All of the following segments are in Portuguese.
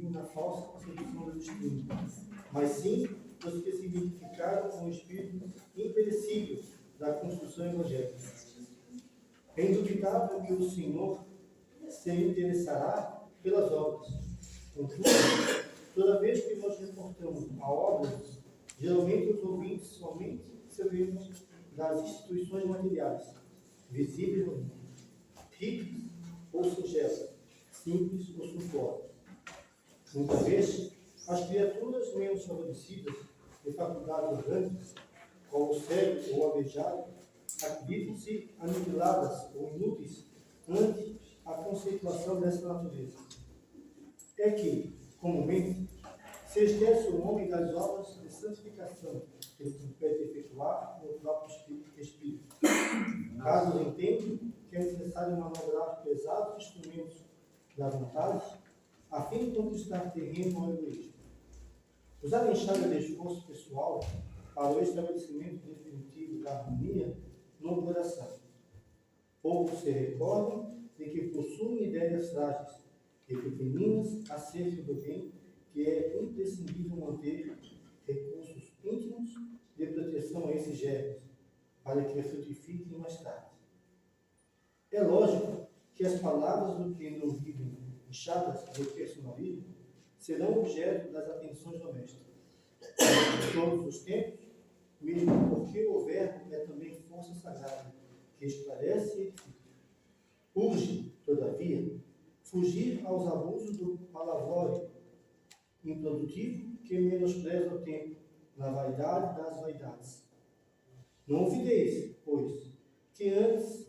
vivem na falsa sedução do destino, mas sim dos que se identificaram com o espírito imperecível da construção evangélica. É indubitável que o Senhor se interessará pelas obras. Contudo, toda vez que nós reportamos a obra, geralmente os ouvintes somente se lembram das instituições materiais, visíveis no mundo, ricas ou singelas, simples ou suntuosas. Muitas vezes, as criaturas menos favorecidas de faculdades orgânicas, como o cego ou o aleijado, acreditam-se aniquiladas ou inúteis ante a conceituação dessa natureza. É que, comumente, se esquece o homem das obras de santificação que lhe compete efetuar no próprio espírito. Caso entendam que é necessário manobrar pesados instrumentos da vontade, a fim de conquistar terreno ao egoísmo. Usar a enxada de esforço pessoal para o estabelecimento definitivo da harmonia no coração. Poucos se recordam de que possuem ideias frágeis e pequeninas acerca do bem, que é imprescindível manter recursos íntimos de proteção a esses germes, para que frutifiquem mais tarde. É lógico que as palavras do que não vivem inchadas de personalismo serão objeto das atenções domésticas. Em todos os tempos, mesmo porque o verbo é também força sagrada, que esclarece e edifica. Urge, todavia, fugir aos abusos do palavrório improdutivo que menospreza o tempo na vaidade das vaidades. Não ouvideis, pois, que antes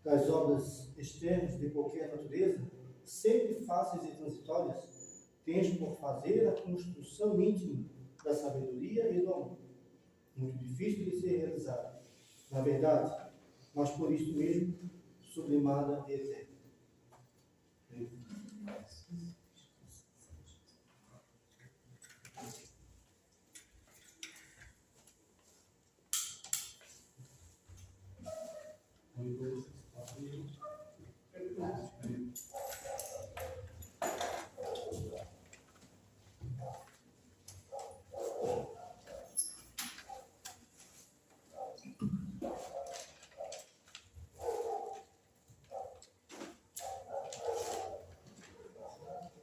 das obras externas de qualquer natureza, sempre fáceis e transitórias, tens por fazer a construção íntima da sabedoria e do amor. Muito difícil de ser realizada, na verdade, mas por isso mesmo sublimada e eterna.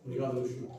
Obrigado, Luxo.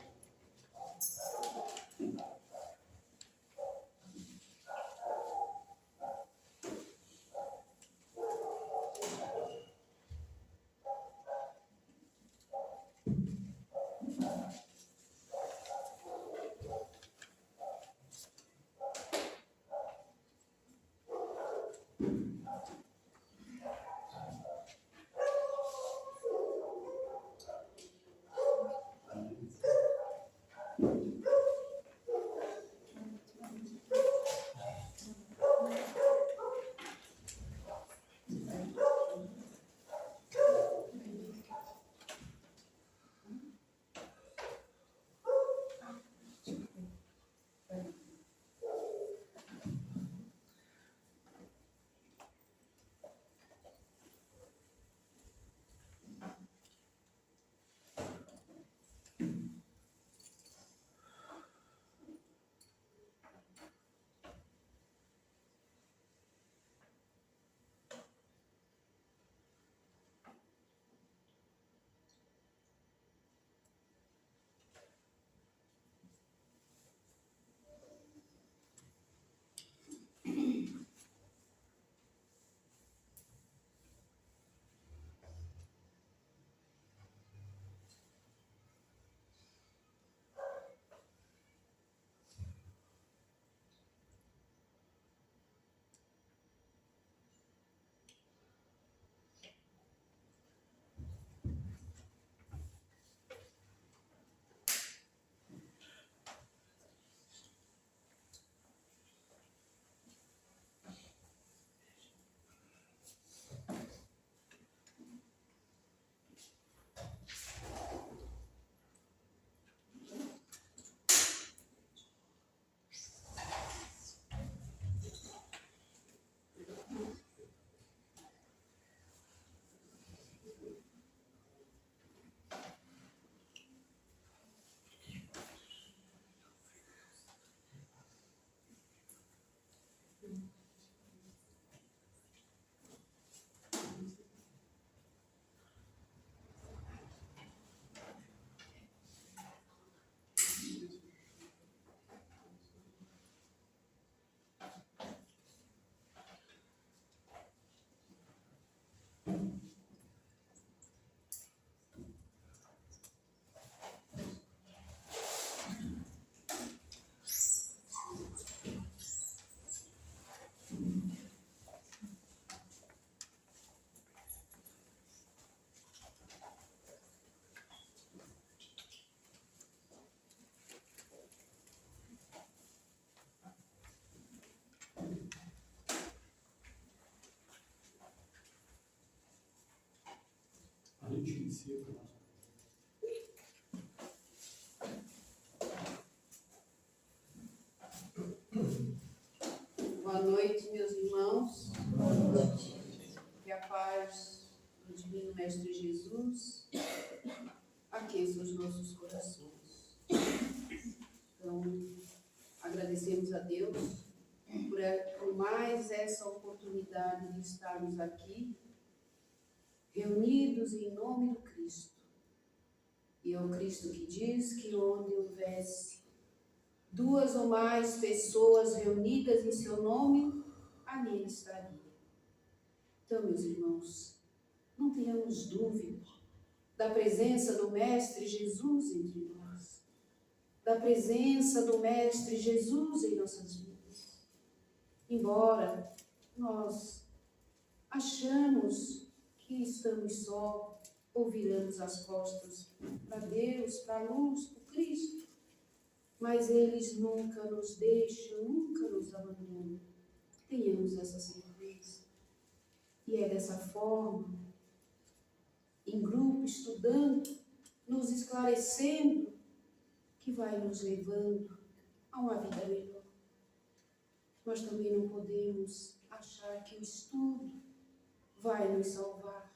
gente inicia. Boa noite, meus irmãos. Boa noite. Que a paz do Divino Mestre Jesus aqueça os nossos corações. Então, agradecemos a Deus por mais essa oportunidade de estarmos aqui, reunidos em nome do Cristo. E é o Cristo que diz que onde houvesse duas ou mais pessoas reunidas em seu nome, ali ele estaria. Então, meus irmãos, não tenhamos dúvida da presença do Mestre Jesus entre nós, da presença do Mestre Jesus em nossas vidas. Embora nós achamos que estamos só, ou viramos as costas para Deus, para a luz, para o Cristo, mas eles nunca nos deixam, nunca nos abandonam. Tenhamos essa certeza. E é dessa forma, em grupo, estudando, nos esclarecendo, que vai nos levando a uma vida melhor. Nós também não podemos achar que o estudo vai nos salvar.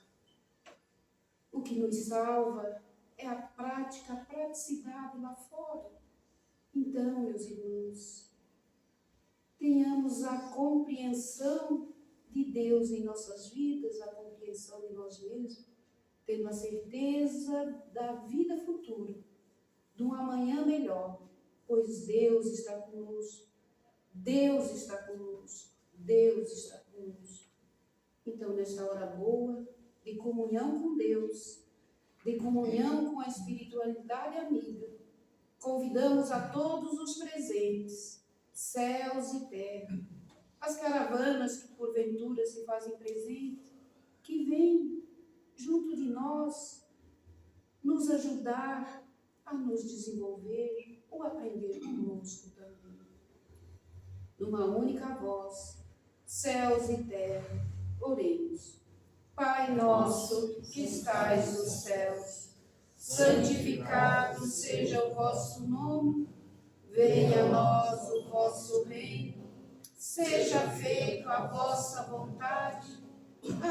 O que nos salva é a prática, a praticidade lá fora. Então, meus irmãos, tenhamos a compreensão de Deus em nossas vidas, a compreensão de nós mesmos, tendo a certeza da vida futura, de um amanhã melhor, pois Deus está conosco, Deus está conosco, Deus está conosco. Então, nesta hora boa, de comunhão com Deus, de comunhão com a espiritualidade amiga, convidamos a todos os presentes, céus e terra, as caravanas que porventura se fazem presente, que vêm junto de nós, nos ajudar a nos desenvolver ou aprender conosco também. Numa única voz, céus e terra, oremos. Pai nosso, que estais nos céus, santificado seja o vosso nome, venha a nós o vosso reino, seja feita a vossa vontade,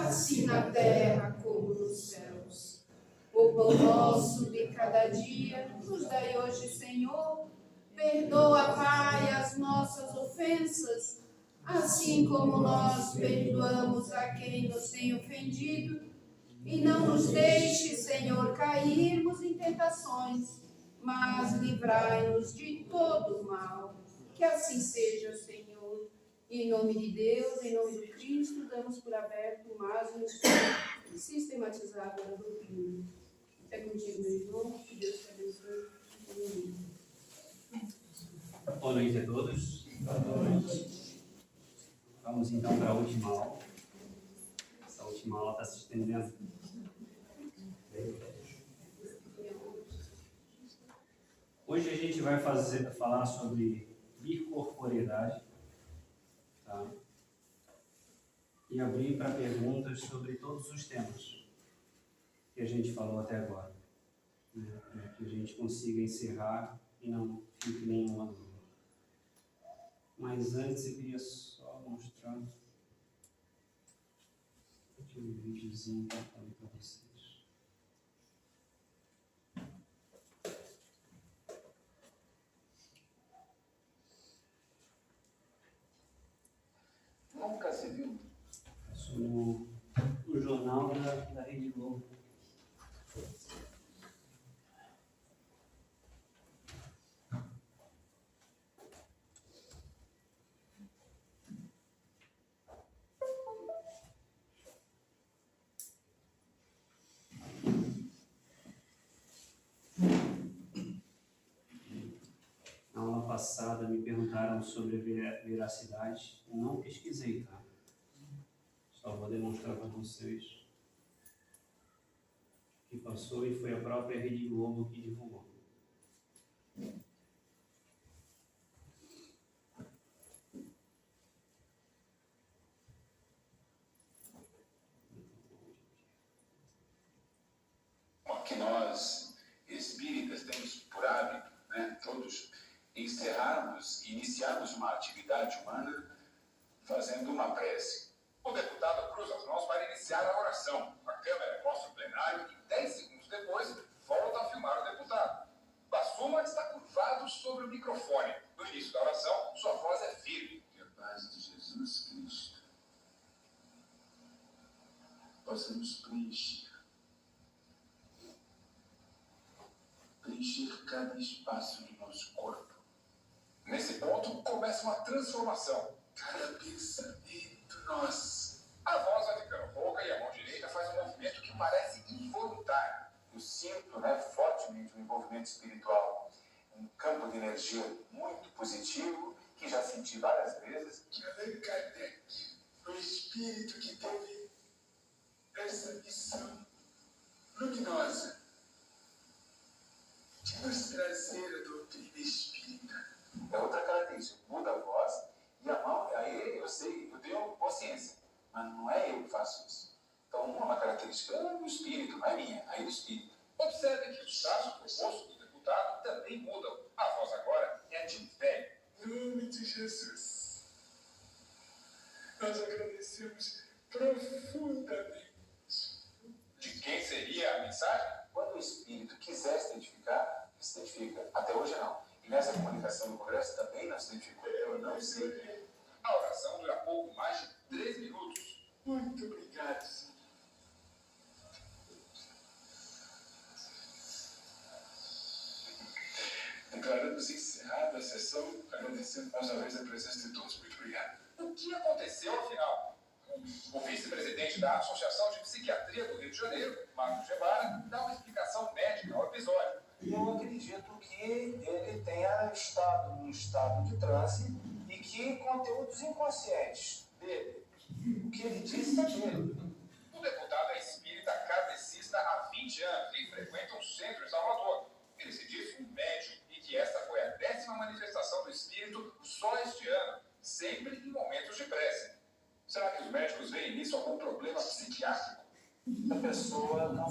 assim na terra como nos céus. O pão nosso de cada dia nos dai hoje, Senhor. Perdoa, Pai, as nossas ofensas, assim como nós perdoamos a quem nos tem ofendido. E não nos deixe, Senhor, cairmos em tentações, mas livrai-nos de todo mal. Que assim seja, Senhor. Em nome de Deus, em nome do Cristo, damos por aberto mais um estudo sistematizado da doutrina. É contigo, meu irmão, que Deus te abençoe. Amém. Boa noite a todos. Boa noite. Vamos então para a última aula. Essa última aula está se estendendo. Hoje a gente vai falar sobre bicorporeidade, tá? E abrir para perguntas sobre todos os temas que a gente falou até agora, né? Para que a gente consiga encerrar e não fique nenhuma dúvida. Mas antes eu queria só mostrar aquele videozinho que eu falei para vocês. Nunca se viu. Isso no jornal da Rede Globo. Na aula passada me perguntaram sobre a veracidade. Eu não pesquisei, tá? Só vou demonstrar para vocês o que passou e foi a própria Rede Globo que divulgou. semana fazendo uma prece. O deputado cruza as mãos para iniciar a oração. A câmera mostra o plenário e 10 segundos depois volta a filmar o deputado. Bassuma está curvado sobre o microfone. No início da oração, sua voz é firme. Que a paz de Jesus Cristo possa nos preencher cada espaço do nosso corpo. Nesse ponto, começa uma transformação. Cada pensamento nosso. A voz vai ficando rouca e a mão direita faz um movimento que parece involuntário. Eu sinto, fortemente um envolvimento espiritual. Um campo de energia muito positivo, que já senti várias vezes. Allan Kardec, o espírito que teve essa missão luminosa de nos trazer a doutrina espírita. É outra característica, muda a voz e a mão, aí eu sei, eu tenho consciência, mas não é eu que faço isso. Então, uma característica é do espírito, não é minha, aí é do espírito. Observe que os traços do rosto do deputado também mudam. A voz agora é de velho. Em nome de Jesus, nós agradecemos profundamente. De quem seria a mensagem? Quando o espírito quiser se identificar, se identifica. Até hoje não. E nessa comunicação no Congresso também não se identificou. Eu não sei. A oração dura pouco mais de 3 minutos. Muito obrigado, senhor. Declaramos encerrada a sessão, agradecendo mais uma vez a presença de todos. Muito obrigado. O que aconteceu afinal? O vice-presidente da Associação de Psiquiatria do Rio de Janeiro, Marcos Gebara, dá uma explicação médica ao episódio. Eu acredito que ele tenha estado num estado de transe e que conteúdos inconscientes dele, o que ele disse é dele. O deputado é espírita kardecista há 20 anos e frequenta um centro em Salvador. Ele se diz um médium e que esta foi a 10ª manifestação do espírito só este ano, sempre em momentos de prece. Será que os médicos veem nisso algum problema psiquiátrico? A pessoa não...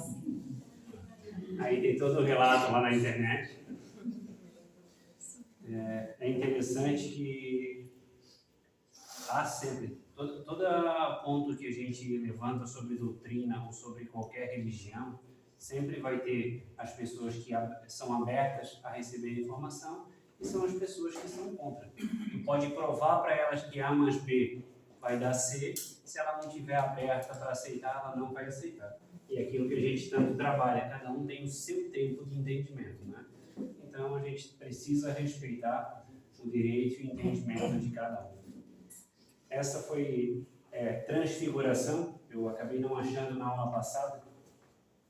Aí tem todo o relato lá na internet. É interessante que há sempre, todo ponto que a gente levanta sobre doutrina ou sobre qualquer religião, sempre vai ter as pessoas que são abertas a receber informação e são as pessoas que são contra. E pode provar para elas que A mais B vai dar C, se ela não estiver aberta para aceitar, ela não vai aceitar. E é aquilo que a gente tanto trabalha, cada um tem o seu tempo de entendimento, né? Então a gente precisa respeitar o direito e o entendimento de cada um. Essa foi transfiguração, eu acabei não achando na aula passada,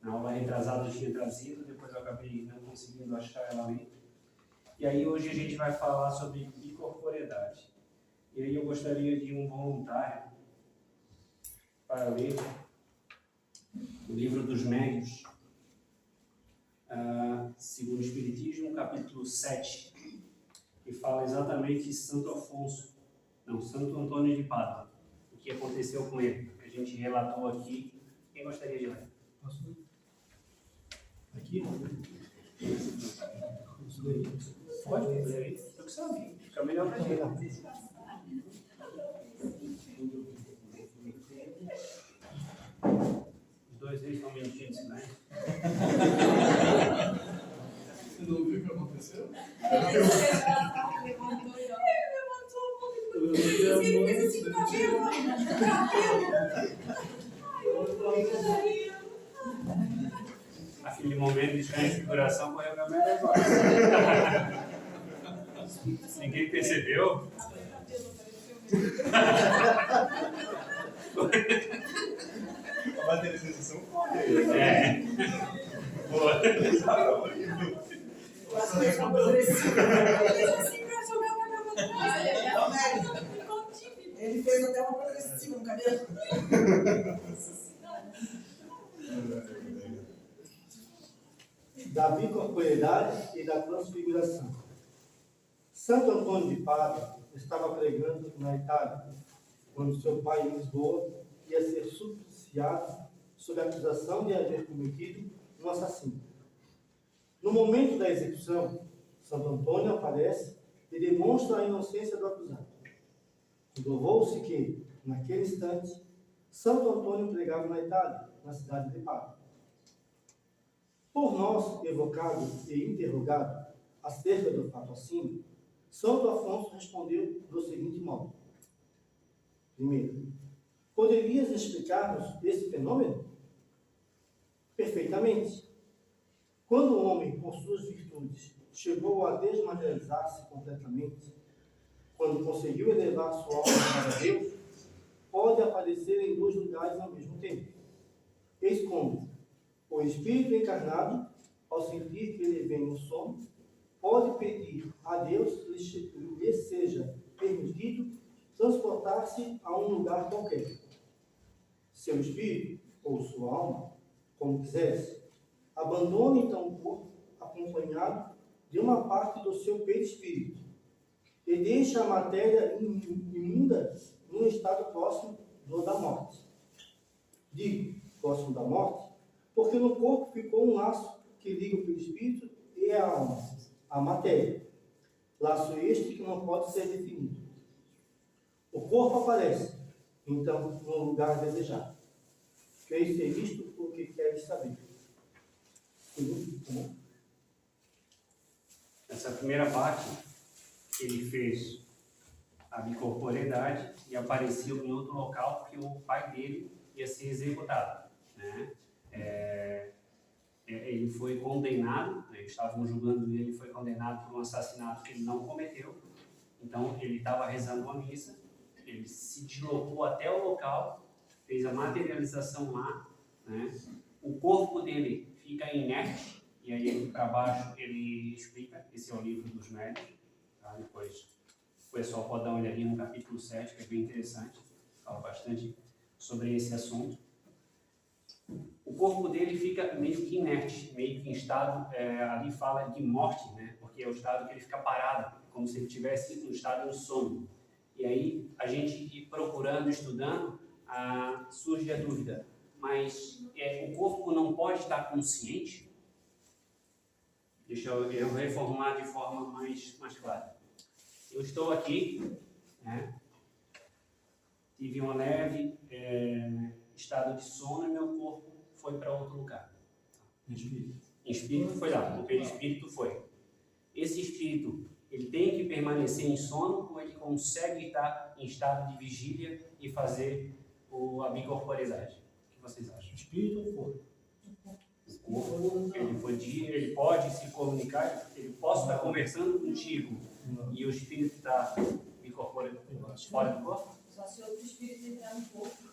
na aula retrasada eu tinha trazido, depois eu acabei não conseguindo achar ela ali. E aí hoje a gente vai falar sobre incorporeidade. E aí eu gostaria de um voluntário para ler o livro dos Médios, segundo o Espiritismo, capítulo 7, que fala exatamente de Santo Antônio de Pádua, o que aconteceu com ele, que a gente relatou aqui. Quem gostaria de ler? Posso ler? Aqui? Pode ler aí, tu que sabe, fica melhor para gente. Os dois eles estão um minutinho de silêncio. Você não viu o que aconteceu? Ele levantou um pouco de ele fez assim com o cabelo. Aquele momento de transfiguração correu na minha memória. Ninguém percebeu? A materialização foi. Boa. As coisas vão progressivas. Ele fez assim pra jogar o cabelo. Ele fez até uma progressiva no cabelo. Da bicorporeidade e da transfiguração. Santo Antônio de Pádua estava pregando na Itália, quando seu pai em Lisboa ia ser supliciado sob a acusação de haver cometido um assassino. No momento da execução, Santo Antônio aparece e demonstra a inocência do acusado. Provou-se que, naquele instante, Santo Antônio pregava na Itália, na cidade de Pádua. Por nós, evocado e interrogado acerca do fato acima, Santo Afonso respondeu do seguinte modo. Primeiro, poderias explicar-nos esse fenômeno? Perfeitamente. Quando o homem, por suas virtudes, chegou a desmaterializar-se completamente, quando conseguiu elevar sua alma para Deus, pode aparecer em dois lugares ao mesmo tempo. Eis como o espírito encarnado, ao sentir que ele vem no sono, pode pedir a Deus lhe seja permitido transportar-se a um lugar qualquer. Seu espírito, ou sua alma, como quisesse, abandona então o corpo, acompanhado de uma parte do seu perispírito, e deixa a matéria imunda num estado próximo do da morte. Digo, próximo da morte, porque no corpo ficou um laço que liga o perispírito e a alma, a matéria. Laço este que não pode ser definido. O corpo aparece, então, no lugar desejado. Creio ser isto o que queres saber. Essa primeira parte, ele fez a bicorporeidade e apareceu em outro local porque o pai dele ia ser executado, né? Ele foi condenado, né? Estavam julgando ele, ele foi condenado por um assassinato que ele não cometeu. Então, ele estava rezando uma missa, ele se deslocou até o local, fez a materialização lá, né? O corpo dele fica inerte, e aí para baixo ele explica, esse é o livro dos médios, tá? Depois o pessoal pode dar uma olhadinha no capítulo 7, que é bem interessante, fala bastante sobre esse assunto. O corpo dele fica meio que inerte, meio que em estado, ali fala de morte, né? Porque é o estado que ele fica parado, como se ele estivesse em um estado de sono. E aí a gente ir procurando, estudando, surge a dúvida, mas o corpo não pode estar consciente? Deixa eu reformular de forma mais clara. Eu estou aqui, né? Tive um leve estado de sono e meu corpo foi para outro lugar. Em espírito foi lá, o perispírito foi. Esse espírito, ele tem que permanecer em sono ou ele consegue estar em estado de vigília e fazer a bicorporeidade? O que vocês acham? Espírito ou corpo? O corpo, ele pode se comunicar, ele pode estar conversando contigo e o espírito está bicorporeado fora do corpo? Só se outro espírito entrar no corpo.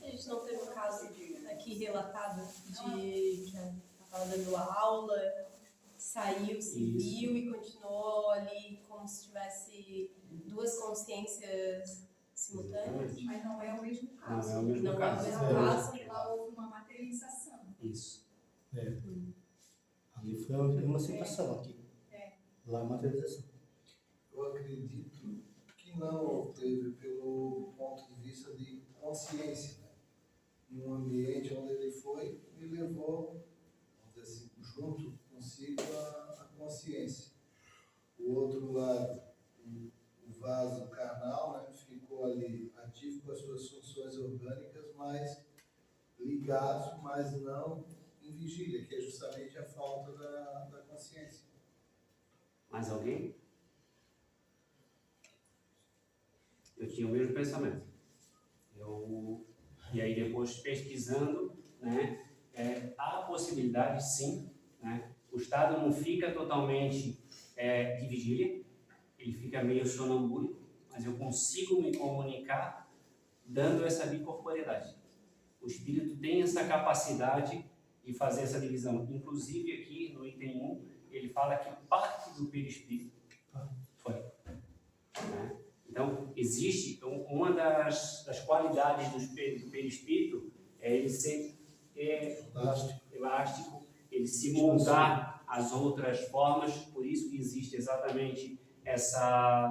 A gente não teve um caso aqui relatado de que estava dando aula, saiu, se viu e continuou ali como se tivesse duas consciências simultâneas. Mas não é o mesmo caso. Não é o mesmo Não caso. é o mesmo caso. Lá houve uma materialização. Isso. Ali foi uma citação aqui. Lá a materialização. Eu acredito que não teve pelo ponto de vista de consciência. Né? Em um ambiente onde ele foi, ele levou, vamos dizer assim, junto consigo a consciência. O outro lado, o vaso carnal, né, ficou ali ativo com as suas funções orgânicas, mas ligados, mas não em vigília, que é justamente a falta da consciência. Mais alguém? Eu tinha o mesmo pensamento. E aí depois pesquisando, né, há a possibilidade sim, né, o estado não fica totalmente de vigília, ele fica meio sonambúlico, mas eu consigo me comunicar dando essa bicorporeidade. O espírito tem essa capacidade de fazer essa divisão. Inclusive aqui no item 1, ele fala que parte do perispírito foi. Né? Então, existe uma das qualidades do perispírito é ele ser elástico, ele se moldar às outras formas, por isso que existe exatamente essa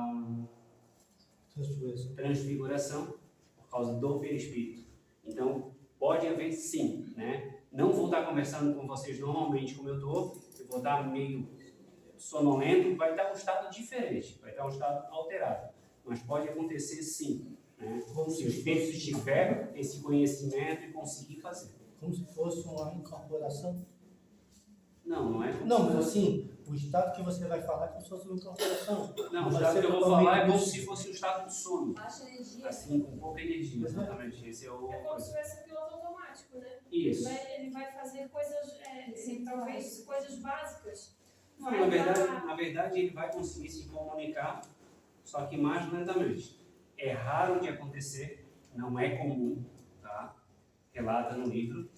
transfiguração por causa do perispírito. Então, pode haver sim, né? Não vou estar conversando com vocês normalmente como eu vou estar meio sonolento, vai estar um estado diferente, vai estar um estado alterado. mas pode acontecer sim, né? Como Se o se espírito fosse- tiver esse conhecimento e conseguir fazer. Como se fosse uma incorporação. Não, não é como Não, se mas fosse- assim, o estado que você vai falar é como se fosse uma incorporação. Não, o Vai estado ser que eu vou totalmente falar é como lúcido. se fosse um estado de sono. Baixa energia. Assim, com pouca energia, Pois é. exatamente. Esse é o... É como se tivesse um piloto automático, né? Isso. Ele vai fazer coisas, talvez coisas básicas. Não, Vai na verdade, ele vai conseguir se comunicar, só que mais lentamente. É raro de acontecer, não é comum, tá? Relata no livro.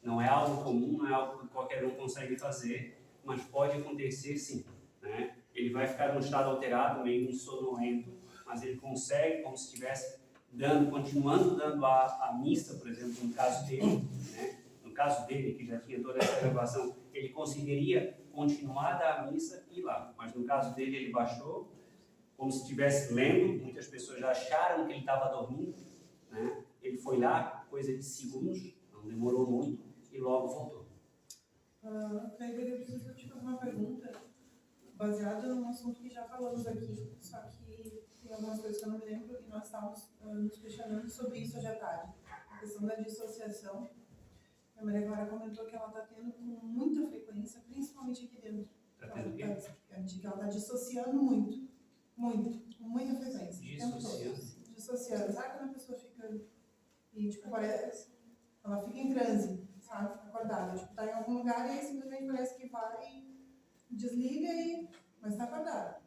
Não é algo comum, não é algo que qualquer um consegue fazer, mas pode acontecer sim, né? Ele vai ficar num estado alterado, meio sonolento, mas ele consegue, como se estivesse continuando dando a missa, por exemplo, no caso dele, né? No caso dele, que já tinha toda essa elevação, ele conseguiria continuar a dar a missa e ir lá. Mas no caso dele, ele baixou, como se estivesse lendo, muitas pessoas já acharam que ele estava dormindo, né? Ele foi lá, coisa de segundos, não demorou muito, e logo voltou. Kleber, eu preciso te fazer uma pergunta, baseada num assunto que já falamos aqui, só que tem algumas coisas que eu não me lembro e nós estávamos nos questionando sobre isso hoje à tarde. A questão da dissociação. A Maria Clara comentou que ela está tendo com muita frequência, principalmente aqui dentro. Tá tendo o quê? Que ela está dissociando muito, com muita frequência. o tempo todo. Dissociando. Dissociando. Sabe quando a pessoa fica e, tipo, parece, ela fica em transe, sabe? Acordada. Tipo, tá em algum lugar e aí simplesmente parece que vai e desliga mas tá acordada.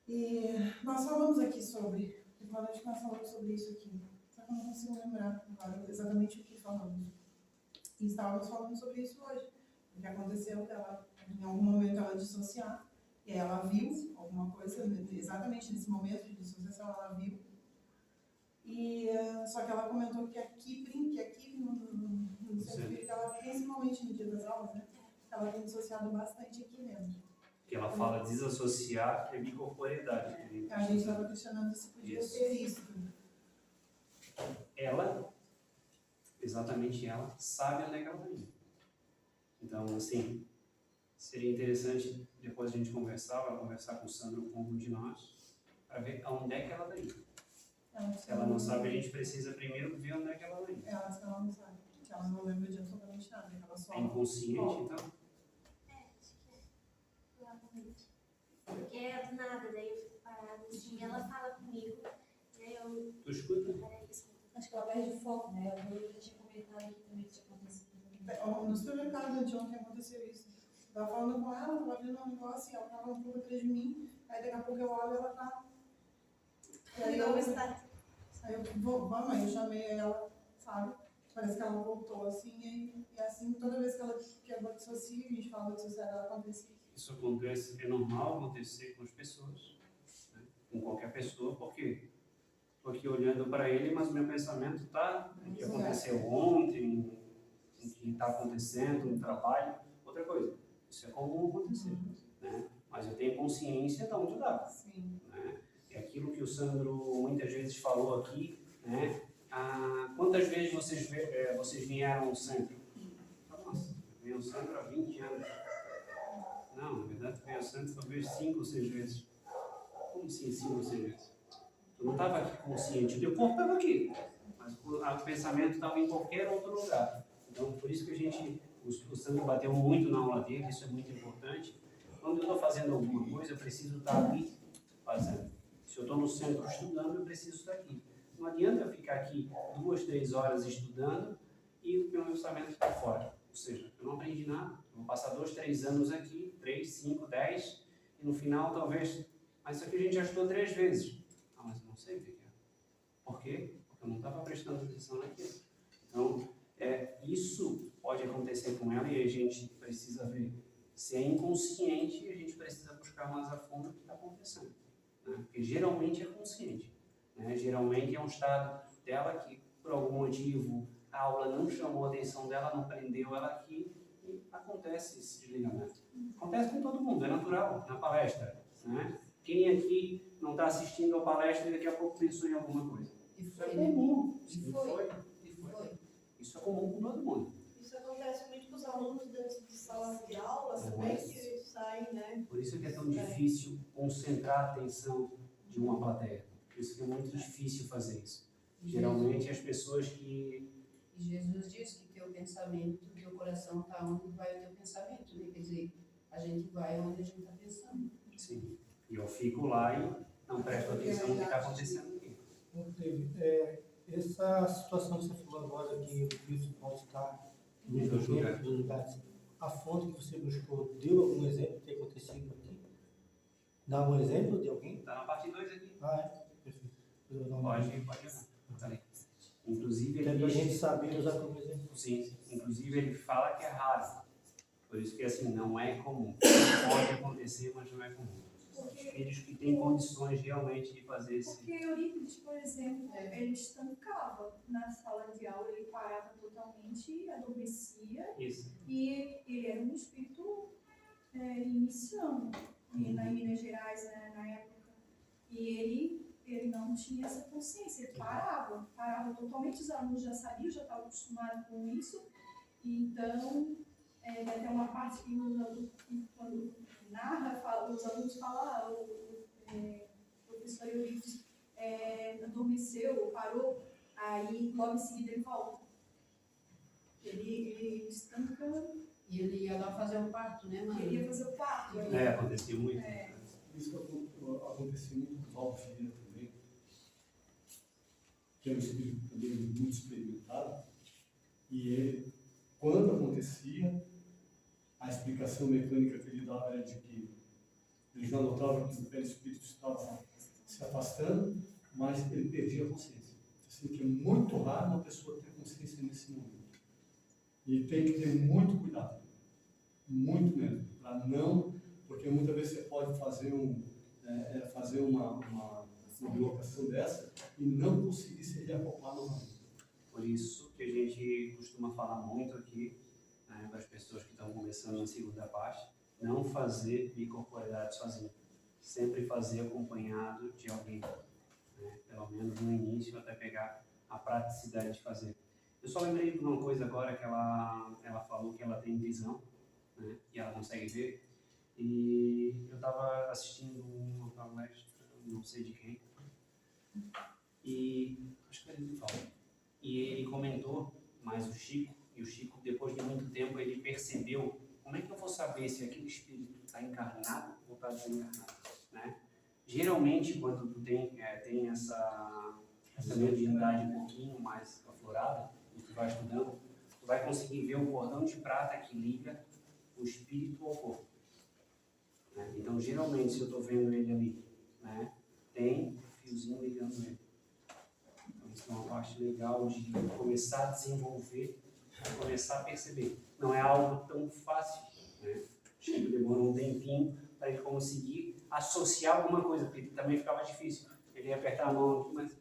E nós falamos aqui sobre, uma noite que nós falamos sobre isso aqui. Só que eu não consigo lembrar agora exatamente o que falamos. E estávamos falando sobre isso hoje. O que aconteceu dela, em algum momento, ela dissociar. E aí ela viu alguma coisa, exatamente nesse momento de dissociação, ela viu. E, só que ela comentou que aqui no centro espírita, ela, principalmente no dia das aulas, né, ela tem dissociado bastante aqui dentro. Que ela fala desassociar é bicorporeidade. A gente estava questionando se podia Isso. ser isso. Ela, exatamente ela, sabe onde é que ela está indo. Então, assim, seria interessante depois a gente conversar com o Sandro, com algum de nós, para ver aonde é que ela está indo. Se ela não sabe, a gente precisa primeiro ver onde é que ela está indo. Ela disse que ela não sabe, que ela não lembra de absolutamente nada, que ela só... É inconsciente, então. Provavelmente. Porque é do nada, daí eu fico parada assim, ela fala comigo, e aí eu. Tu escuta? Peraí, escuta. Acho que ela perde o foco, né? Eu já tinha comentado aqui também que tinha acontecido. No supermercado, anteontem aconteceu isso. Eu tava falando com ela, tava vendo um negócio e ela tava um pouco atrás de mim, aí daqui a pouco eu olho e ela tá... E aí eu vamos, aí eu chamei ela, sabe? Parece que ela voltou assim, e assim, toda vez que ela dissocia, a gente fala de dissociar, ela acontecia. Isso acontece, é normal acontecer com as pessoas, né? Com qualquer pessoa, porque estou aqui olhando para ele, mas o meu pensamento está no que aconteceu ontem, o que está acontecendo no trabalho, outra coisa. Isso é comum acontecer, né? Mas eu tenho consciência de onde dá. Sim. Né? É aquilo que o Sandro muitas vezes falou aqui, né? Quantas vezes vocês vieram ao centro? Nossa, eu vim ao centro há 20 anos. Não, na verdade, eu vim ao centro talvez 5 ou 6 vezes. Como assim 5 ou 6 vezes? Tu não estava aqui consciente, o teu corpo estava aqui, mas o pensamento estava em qualquer outro lugar. Então, por isso que o Sandro bateu muito na aula dele, isso é muito importante. Quando eu estou fazendo alguma coisa, eu preciso estar ali fazendo. Se eu estou no centro estudando, eu preciso estar aqui. Não adianta eu ficar aqui 2, 3 horas estudando e o meu pensamento está fora. Ou seja, eu não aprendi nada. Eu vou passar 2, 3 anos aqui, 3, 5, 10, e no final talvez... Mas isso aqui a gente já estudou 3 vezes. Ah, mas eu não sei o que é. Por quê? Porque eu não estava prestando atenção naquilo. Então, isso pode acontecer com ela e a gente precisa ver. Se é inconsciente, a gente precisa buscar mais a fundo o que está acontecendo. Né? Porque geralmente é consciente. Né? Geralmente é um estado dela que, por algum motivo, a aula não chamou a atenção dela, não prendeu ela aqui e acontece esse desligamento. Acontece com todo mundo, é natural, na palestra. Né? Quem aqui não está assistindo a palestra e daqui a pouco pensou em alguma coisa? Isso é comum. Isso é comum com todo mundo. Isso acontece muito com os alunos de salas de aula também, que saem, né? Por isso que é tão difícil concentrar a atenção de uma plateia. Por isso que é muito difícil fazer isso. Geralmente as pessoas que... E Jesus diz que teu pensamento, teu coração está onde vai o teu pensamento, né? Quer dizer, a gente vai onde a gente está pensando. Sim. E eu fico lá e não presto atenção no que está acontecendo aqui. Essa situação que você falou agora, que o Espírito pode estar Em dois lugares. dos lugares, a fonte que você buscou deu algum exemplo que acontecido aqui? Dá um exemplo de alguém? Está na parte 2 aqui. Ah, é? Perfeito. Eu vou dar uma Pode olhada. olhar. Tá ali. Inclusive Até ele para a diz... gente saber usar como exemplo. Sim, inclusive ele fala que é raro. Por isso que assim, não é comum. Pode acontecer, mas não é comum. Espíritos que têm condições realmente de fazer esse... Porque Eurípides, por exemplo, ele estancava na sala de aula, ele parava totalmente, adormecia, Isso. e ele era um espírito iniciando, e na Minas Gerais, né, na época. E ele não tinha essa consciência, ele parava totalmente, os alunos já sabiam, já estavam acostumados com isso, e então, vai ter uma parte que quando narra, os alunos falam, o professor Eurípides adormeceu, parou, aí logo em seguida ele volta. Ele estanca. E ele ia lá fazer um parto, né, mãe? Ele ia fazer o parto. Acontecia muito. Isso acontecia muito com o Valdo Ferreira também, que é um espírito também muito experimentado, e ele, quando acontecia, a explicação mecânica que ele dava era de que ele já notava que o perispírito estava se afastando, mas ele perdia a consciência. Assim que é muito raro uma pessoa ter consciência nesse momento. E tem que ter muito cuidado, muito mesmo, para não, porque muitas vezes você pode fazer uma bilocação dessa e não conseguir se reacoplar novamente. Por isso que a gente costuma falar muito aqui, né, para as pessoas que estão começando na segunda parte, não fazer bicorporeidade sozinho. Sempre fazer acompanhado de alguém, né, pelo menos no início, até pegar a praticidade de fazer. Eu só lembrei de uma coisa agora que ela falou que ela tem visão, né, e ela consegue ver. E eu estava assistindo uma palestra, não sei de quem, e acho que era de Paulo. E ele comentou, mas o Chico, depois de muito tempo, ele percebeu, como é que eu vou saber se aquele espírito está encarnado ou está desencarnado, né? Geralmente, quando tu tem essa mediunidade um pouquinho mais aflorada, e tu vai estudando, tu vai conseguir ver o cordão de prata que liga o espírito ao corpo. Né? Então, geralmente, se eu estou vendo ele ali, né, tem um fiozinho ligando ele. Então, isso é uma parte legal de começar a desenvolver, começar a perceber. Não é algo tão fácil, né? Chico demorou um tempinho para ele conseguir associar alguma coisa, porque também ficava difícil. Ele ia apertar a mão aqui, mas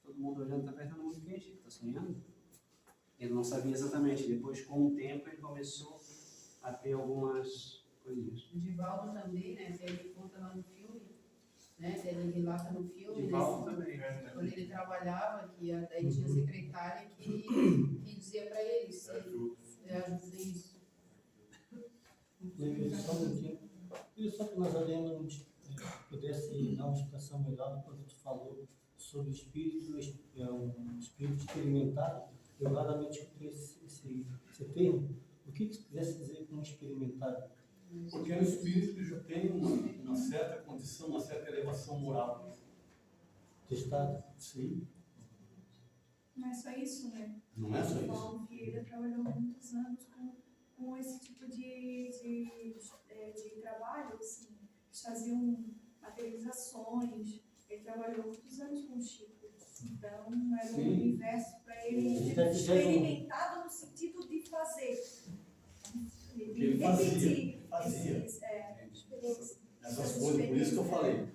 todo mundo olhando, está apertando a mão de quem, Chico? Está sonhando? Ele não sabia exatamente. Depois, com o tempo, ele começou a ter algumas coisinhas. O Divaldo também, né? Ele conta lá no filme, né? Ele relata no filme, Divaldo né? também. Quando ele trabalhava, que daí tinha secretária que dizia para ele se ajuda isso. Só um pouquinho. E só que nós Ariana pudesse dar uma explicação melhor quando tu falou sobre o espírito, um espírito experimentado. Eu raramente escutei esse termo. O que você quisesse dizer com experimentado? Porque o espírito já tem uma certa condição, uma certa elevação moral. Testado? Sim. Não é só isso, né? Não é só isso. O Paulo Vieira trabalhou muitos anos com esse tipo de trabalho, assim. Eles faziam materializações. Ele trabalhou muitos anos com o Chico. Então, era um universo para ele experimentado no sentido de fazer. Ele fazia. Essas coisas, por isso que eu falei.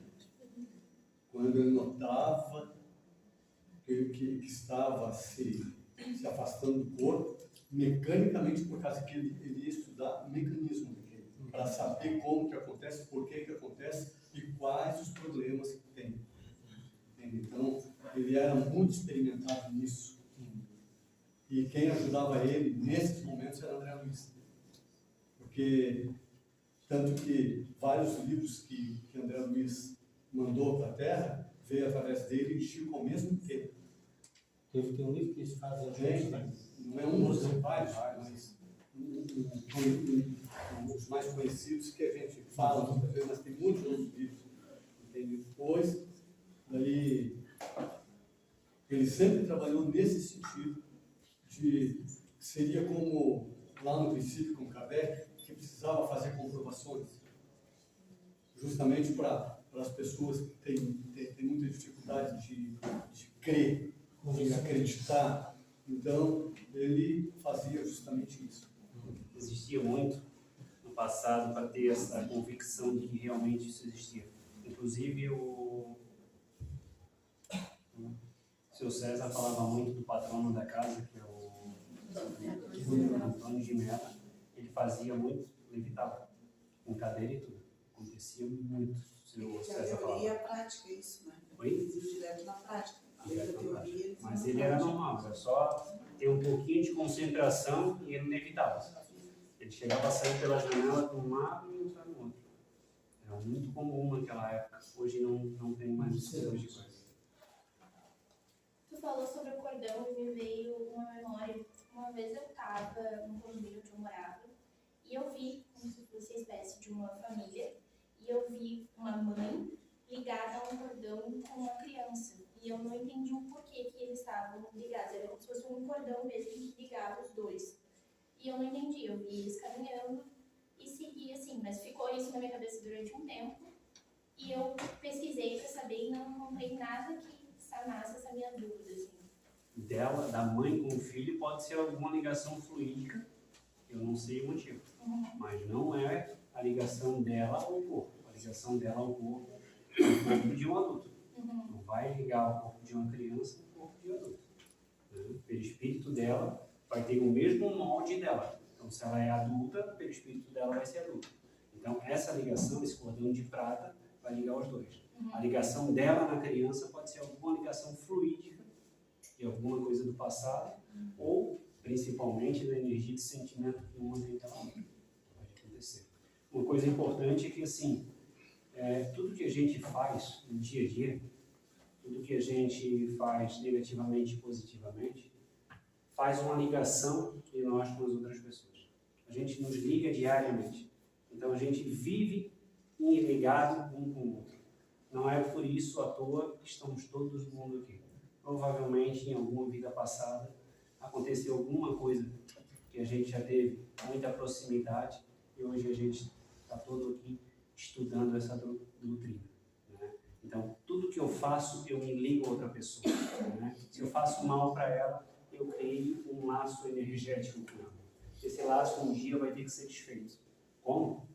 Quando ele notava que estava se afastando do corpo, mecanicamente, por causa que ele ia estudar o mecanismo daquele, para saber como que acontece, por que acontece e quais os problemas que tem. Então, ele era muito experimentado nisso. E quem ajudava ele nesses momentos era André Luiz. Porque, tanto que vários livros que André Luiz mandou para a Terra, gente, não é um dos vários, mas os mais conhecidos que a gente fala muitas vezes, mas tem muitos outros livros. Entende? Depois, daí, ele sempre trabalhou nesse sentido de seria como lá no princípio com Kardec, que precisava fazer comprovações, justamente para as pessoas que têm muita dificuldade de crer, de acreditar. Então, ele fazia justamente isso. Existia muito no passado para ter essa convicção de que realmente isso existia. Inclusive, o seu César falava muito do patrono da casa, que é o Antônio de Mela. Ele fazia muito, levitava, com cadeira e tudo. Acontecia muito. O seu César falava. E a prática, isso, né? Oi? Direto na prática. Mas ele era normal, era só ter um pouquinho de concentração e ele levitava. Ele chegava a sair pela janela de um lado e entrar no outro. Era muito comum naquela época. Hoje não tem mais esse tipo de coisa. Tu falou sobre o cordão e me veio uma memória. Uma vez eu estava no condomínio onde eu morava e eu vi como se fosse uma espécie de uma família e eu vi uma mãe ligada a um cordão com uma criança. E eu não entendi o porquê que eles estavam ligados. Era como se fosse um cordão mesmo que ligava os dois. E eu não entendi. Eu vi eles caminhando e segui assim. Mas ficou isso na minha cabeça durante um tempo. E eu pesquisei para saber e não encontrei nada que sanasse essa minha dúvida. Assim. Dela, da mãe com o filho, pode ser alguma ligação fluídica. Eu não sei o motivo. Mas não é a ligação dela ao corpo. A ligação dela ao corpo é o corpo de um adulto. Não vai ligar o corpo de uma criança ao corpo de um adulto. O perispírito dela vai ter o mesmo molde dela. Então, se ela é adulta, o perispírito dela vai ser adulto. Então, essa ligação, esse cordão de prata, vai ligar os dois. A ligação dela na criança pode ser alguma ligação fluídica de alguma coisa do passado ou, principalmente, da energia de sentimento que uma tem pela outra. Pode acontecer. Uma coisa importante é que, assim, tudo que a gente faz no dia a dia, tudo que a gente faz negativamente e positivamente, faz uma ligação de nós com as outras pessoas. A gente nos liga diariamente. Então, a gente vive ligado um com o outro. Não é por isso à toa que estamos todo mundo aqui. Provavelmente, em alguma vida passada, aconteceu alguma coisa que a gente já teve muita proximidade e hoje a gente está todo aqui estudando essa doutrina. Né? Então, tudo que eu faço, eu me ligo a outra pessoa. Né? Se eu faço mal para ela, eu crio um laço energético com ela. Esse laço um dia vai ter que ser desfeito. Como?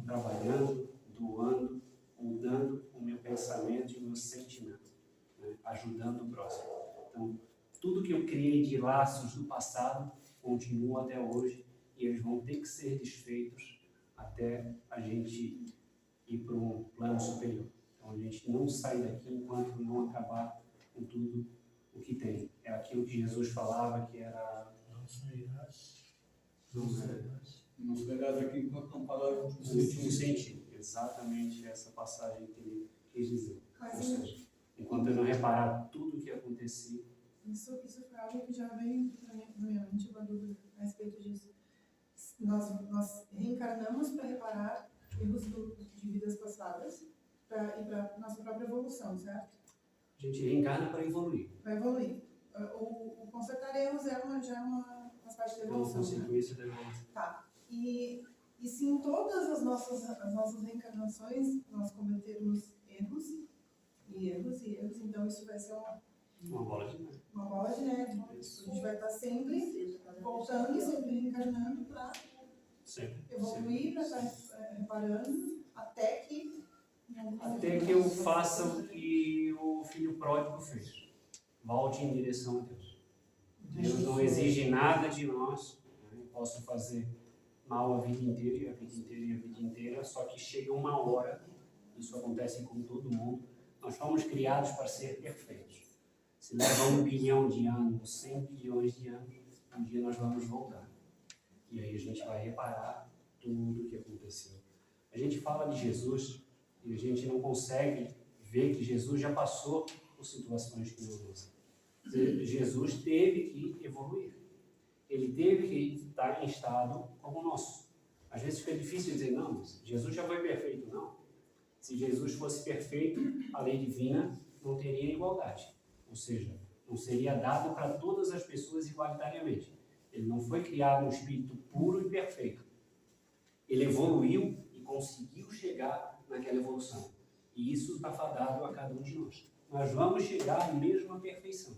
Trabalhando, doando, mudando o meu pensamento e o meu sentimento, né? Ajudando o próximo. Então, tudo que eu criei de laços do passado continua até hoje e eles vão ter que ser desfeitos até a gente ir para um plano superior. Então, a gente não sai daqui enquanto não acabar com tudo o que tem. É aquilo que Jesus falava que era... Não sairás daqui enquanto não parar o último sentido. Exatamente essa passagem que ele quis dizer. Ou seja, enquanto eu não reparar tudo o que acontecia. Isso foi algo que já veio na minha mente, uma dúvida a respeito disso. Nós reencarnamos para reparar erros de vidas passadas e para nossa própria evolução, certo? A gente reencarna para evoluir. Para evoluir. O consertar erros já é uma parte da evolução. É uma consequência da evolução. Tá. E se em todas as nossas reencarnações nós cometermos erros, então isso vai ser uma bola de neve. Uma bola de neve. A gente vai estar sempre voltando, sempre reencarnando para evoluir, para estar reparando, até que eu faça o que o filho pródigo fez. Volte em direção a Deus. Deus não exige nada de nós. Eu posso fazer mal a vida inteira, e a vida inteira, e a vida inteira, só que chega uma hora, isso acontece com todo mundo, nós fomos criados para ser perfeitos. Se leva 1 bilhão de anos, 100 bilhões de anos, um dia nós vamos voltar. E aí a gente vai reparar tudo o que aconteceu. A gente fala de Jesus e a gente não consegue ver que Jesus já passou por situações que não nossa. Jesus teve que evoluir. Ele teve que estar em estado como o nosso. Às vezes fica difícil dizer, não, mas Jesus já foi perfeito. Não. Se Jesus fosse perfeito, a lei divina não teria igualdade. Ou seja, não seria dado para todas as pessoas igualitariamente. Ele não foi criado um espírito puro e perfeito. Ele evoluiu e conseguiu chegar naquela evolução. E isso está fadado a cada um de nós. Nós vamos chegar à mesma perfeição.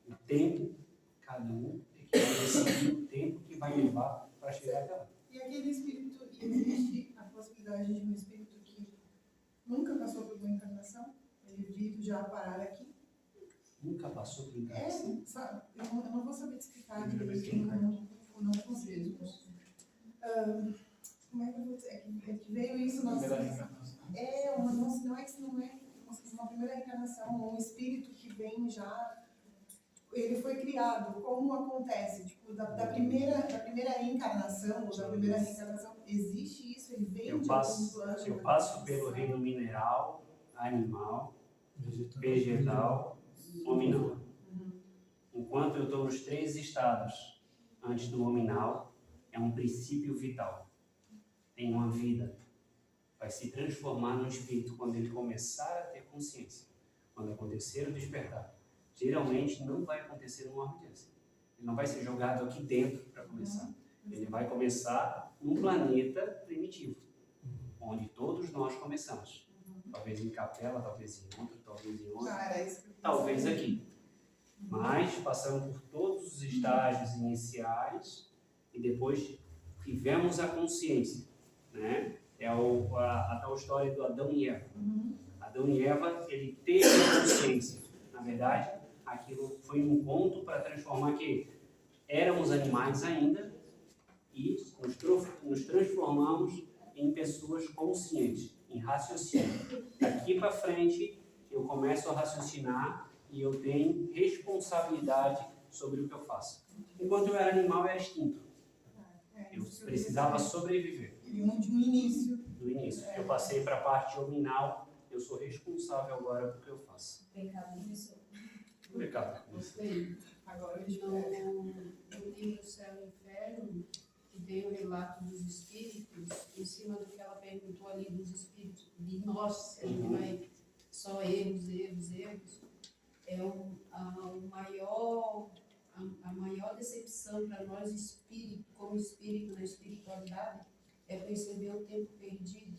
O tempo, cada um é que vai decidir o tempo que vai levar para chegar até lá. E aquele espírito, existe a possibilidade de um espírito que nunca passou por uma encarnação? Ele veio já parar aqui? Nunca passou por encarnação? Sabe? Eu não vou saber te explicar direito, não consigo. Como é que eu vou dizer? É que veio isso nossa. Não é uma primeira encarnação, um espírito que vem já. Ele foi criado, como acontece? Tipo, da primeira encarnação, ou da primeira reencarnação, existe isso? Ele vem de algum plano? Eu passo pelo reino mineral, animal, vegetal, nominal. Enquanto eu estou nos 3 estados antes do nominal, é um princípio vital. Tem uma vida. Vai se transformar num espírito quando ele começar a ter consciência. Quando acontecer o despertar. Geralmente não vai acontecer numa audiência. Ele não vai ser jogado aqui dentro para começar. Ele vai começar num planeta primitivo, onde todos nós começamos. Talvez em capela, talvez em outra, talvez em outra, talvez aqui. Mas passando por todos os estágios iniciais e depois tivemos a consciência, né? É a tal história do Adão e Eva. Adão e Eva, ele teve a consciência. Na verdade, aquilo foi um ponto para transformar que éramos animais ainda e nos transformamos em pessoas conscientes, em raciocínio. Daqui para frente, eu começo a raciocinar e eu tenho responsabilidade sobre o que eu faço. Enquanto eu era animal, eu era extinto. Eu precisava sobreviver. Do início. Do início. Eu passei para a parte nominal, eu sou responsável agora pelo que eu faço. Pecado começou. Pecado começou. Agora no livro Céu e Inferno, que tem o relato dos espíritos, em cima do que ela perguntou ali dos espíritos, de nós, a gente vai só erros, é a maior decepção para nós, espírito, como espírito na espiritualidade, é perceber o tempo perdido,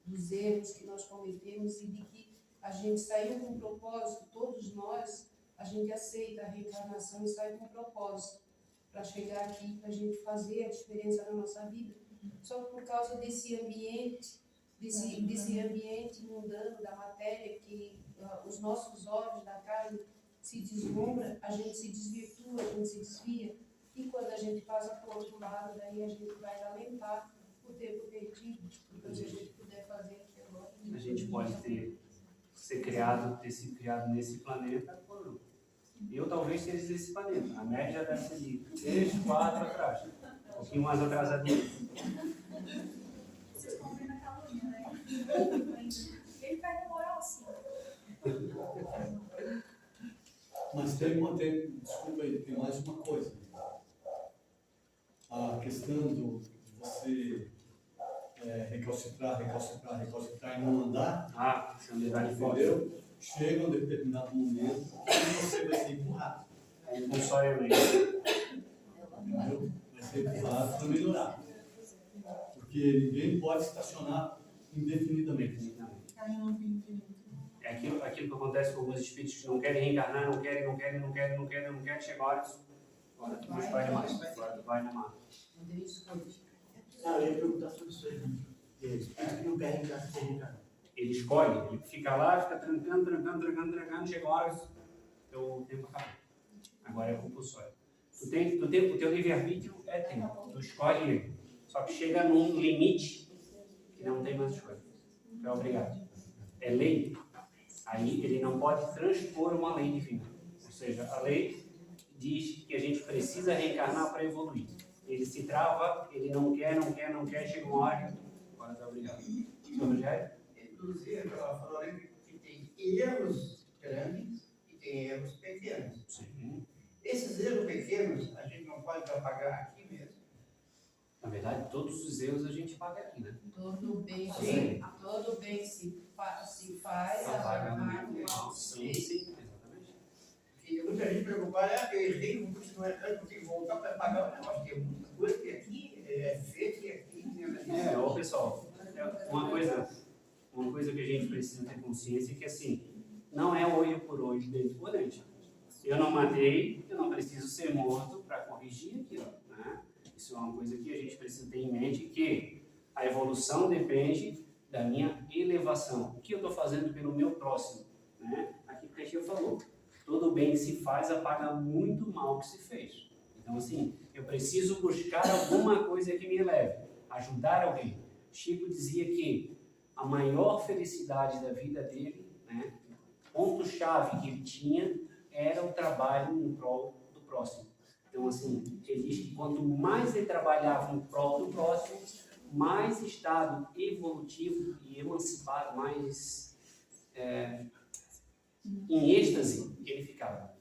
dos erros que nós cometemos e de que a gente saiu com um propósito, todos nós, a gente aceita a reencarnação e sai com um propósito para chegar aqui, para a gente fazer a diferença na nossa vida. Só que por causa desse ambiente mundano da matéria, que os nossos olhos da carne se deslumbram, a gente se desvirtua, a gente se desvia. E quando a gente passa para o outro lado, daí a gente vai lamentar o tempo perdido, porque se a gente puder fazer aqui agora. A gente pode ter sido criado nesse planeta. Eu talvez seja desse planeta. A média deve ser de 3, 4 atrás. Um pouquinho mais atrasadinho. Vocês estão vendo aquela unha, né? Ele pega moral assim. Mas desculpa aí, tem mais uma coisa. A questão de você recalcitrar e não andar, você não dá de fora. entendeu? Chega um determinado momento que você vai ser empurrado. Não só eu, Entendeu? Vai ser empurrado para melhorar. Porque ninguém pode estacionar indefinidamente. É aquilo que acontece com alguns espíritos que não querem reencarnar, não querem, chega a hora, agora tu não vai mais, agora tu vai na mata. Eu ia perguntar sobre isso aí. Espírito que não quer reencarnar. Ele escolhe, ele fica lá, fica trancando, chega a hora, o tempo acaba. Agora é compulsório. O teu livre-arbítrio é teu, tu escolhe ele. Só que chega num limite que não tem mais escolha. Tu é obrigado. É lei. Aí ele não pode transpor uma lei divina. Ou seja, a lei diz que a gente precisa reencarnar para evoluir. Ele se trava, ele não quer, chega uma hora, agora tu é obrigado. Senhor Rogério? Inclusive, ela falou que tem erros grandes e tem erros pequenos. Sim. Esses erros pequenos, a gente não pode apagar aqui mesmo. Na verdade, todos os erros a gente paga aqui, né? Todo bem, Sim. todo bem que se faz, Apaga apagar no o mal. sim, sim, exatamente. E muita gente preocupada, eu errei, vou continuar errando, vou ter que voltar para pagar o negócio. Tem muita coisa que aqui é feita e aqui Ô pessoal, uma coisa que a gente precisa ter consciência é que assim, não é olho por olho, dente por dente. Eu não matei, eu não preciso ser morto para corrigir aquilo, né? Isso é uma coisa que a gente precisa ter em mente, que a evolução depende da minha elevação. O que eu estou fazendo pelo meu próximo, né? Aqui o que a Tia falou, todo bem que se faz apaga muito mal que se fez. Então assim, eu preciso buscar alguma coisa que me eleve, ajudar alguém. Chico dizia que a maior felicidade da vida dele, né, ponto-chave que ele tinha, era o trabalho em prol do próximo. Então, assim, ele diz que quanto mais ele trabalhava em prol do próximo, mais estado evolutivo e emancipado, mais em êxtase ele ficava.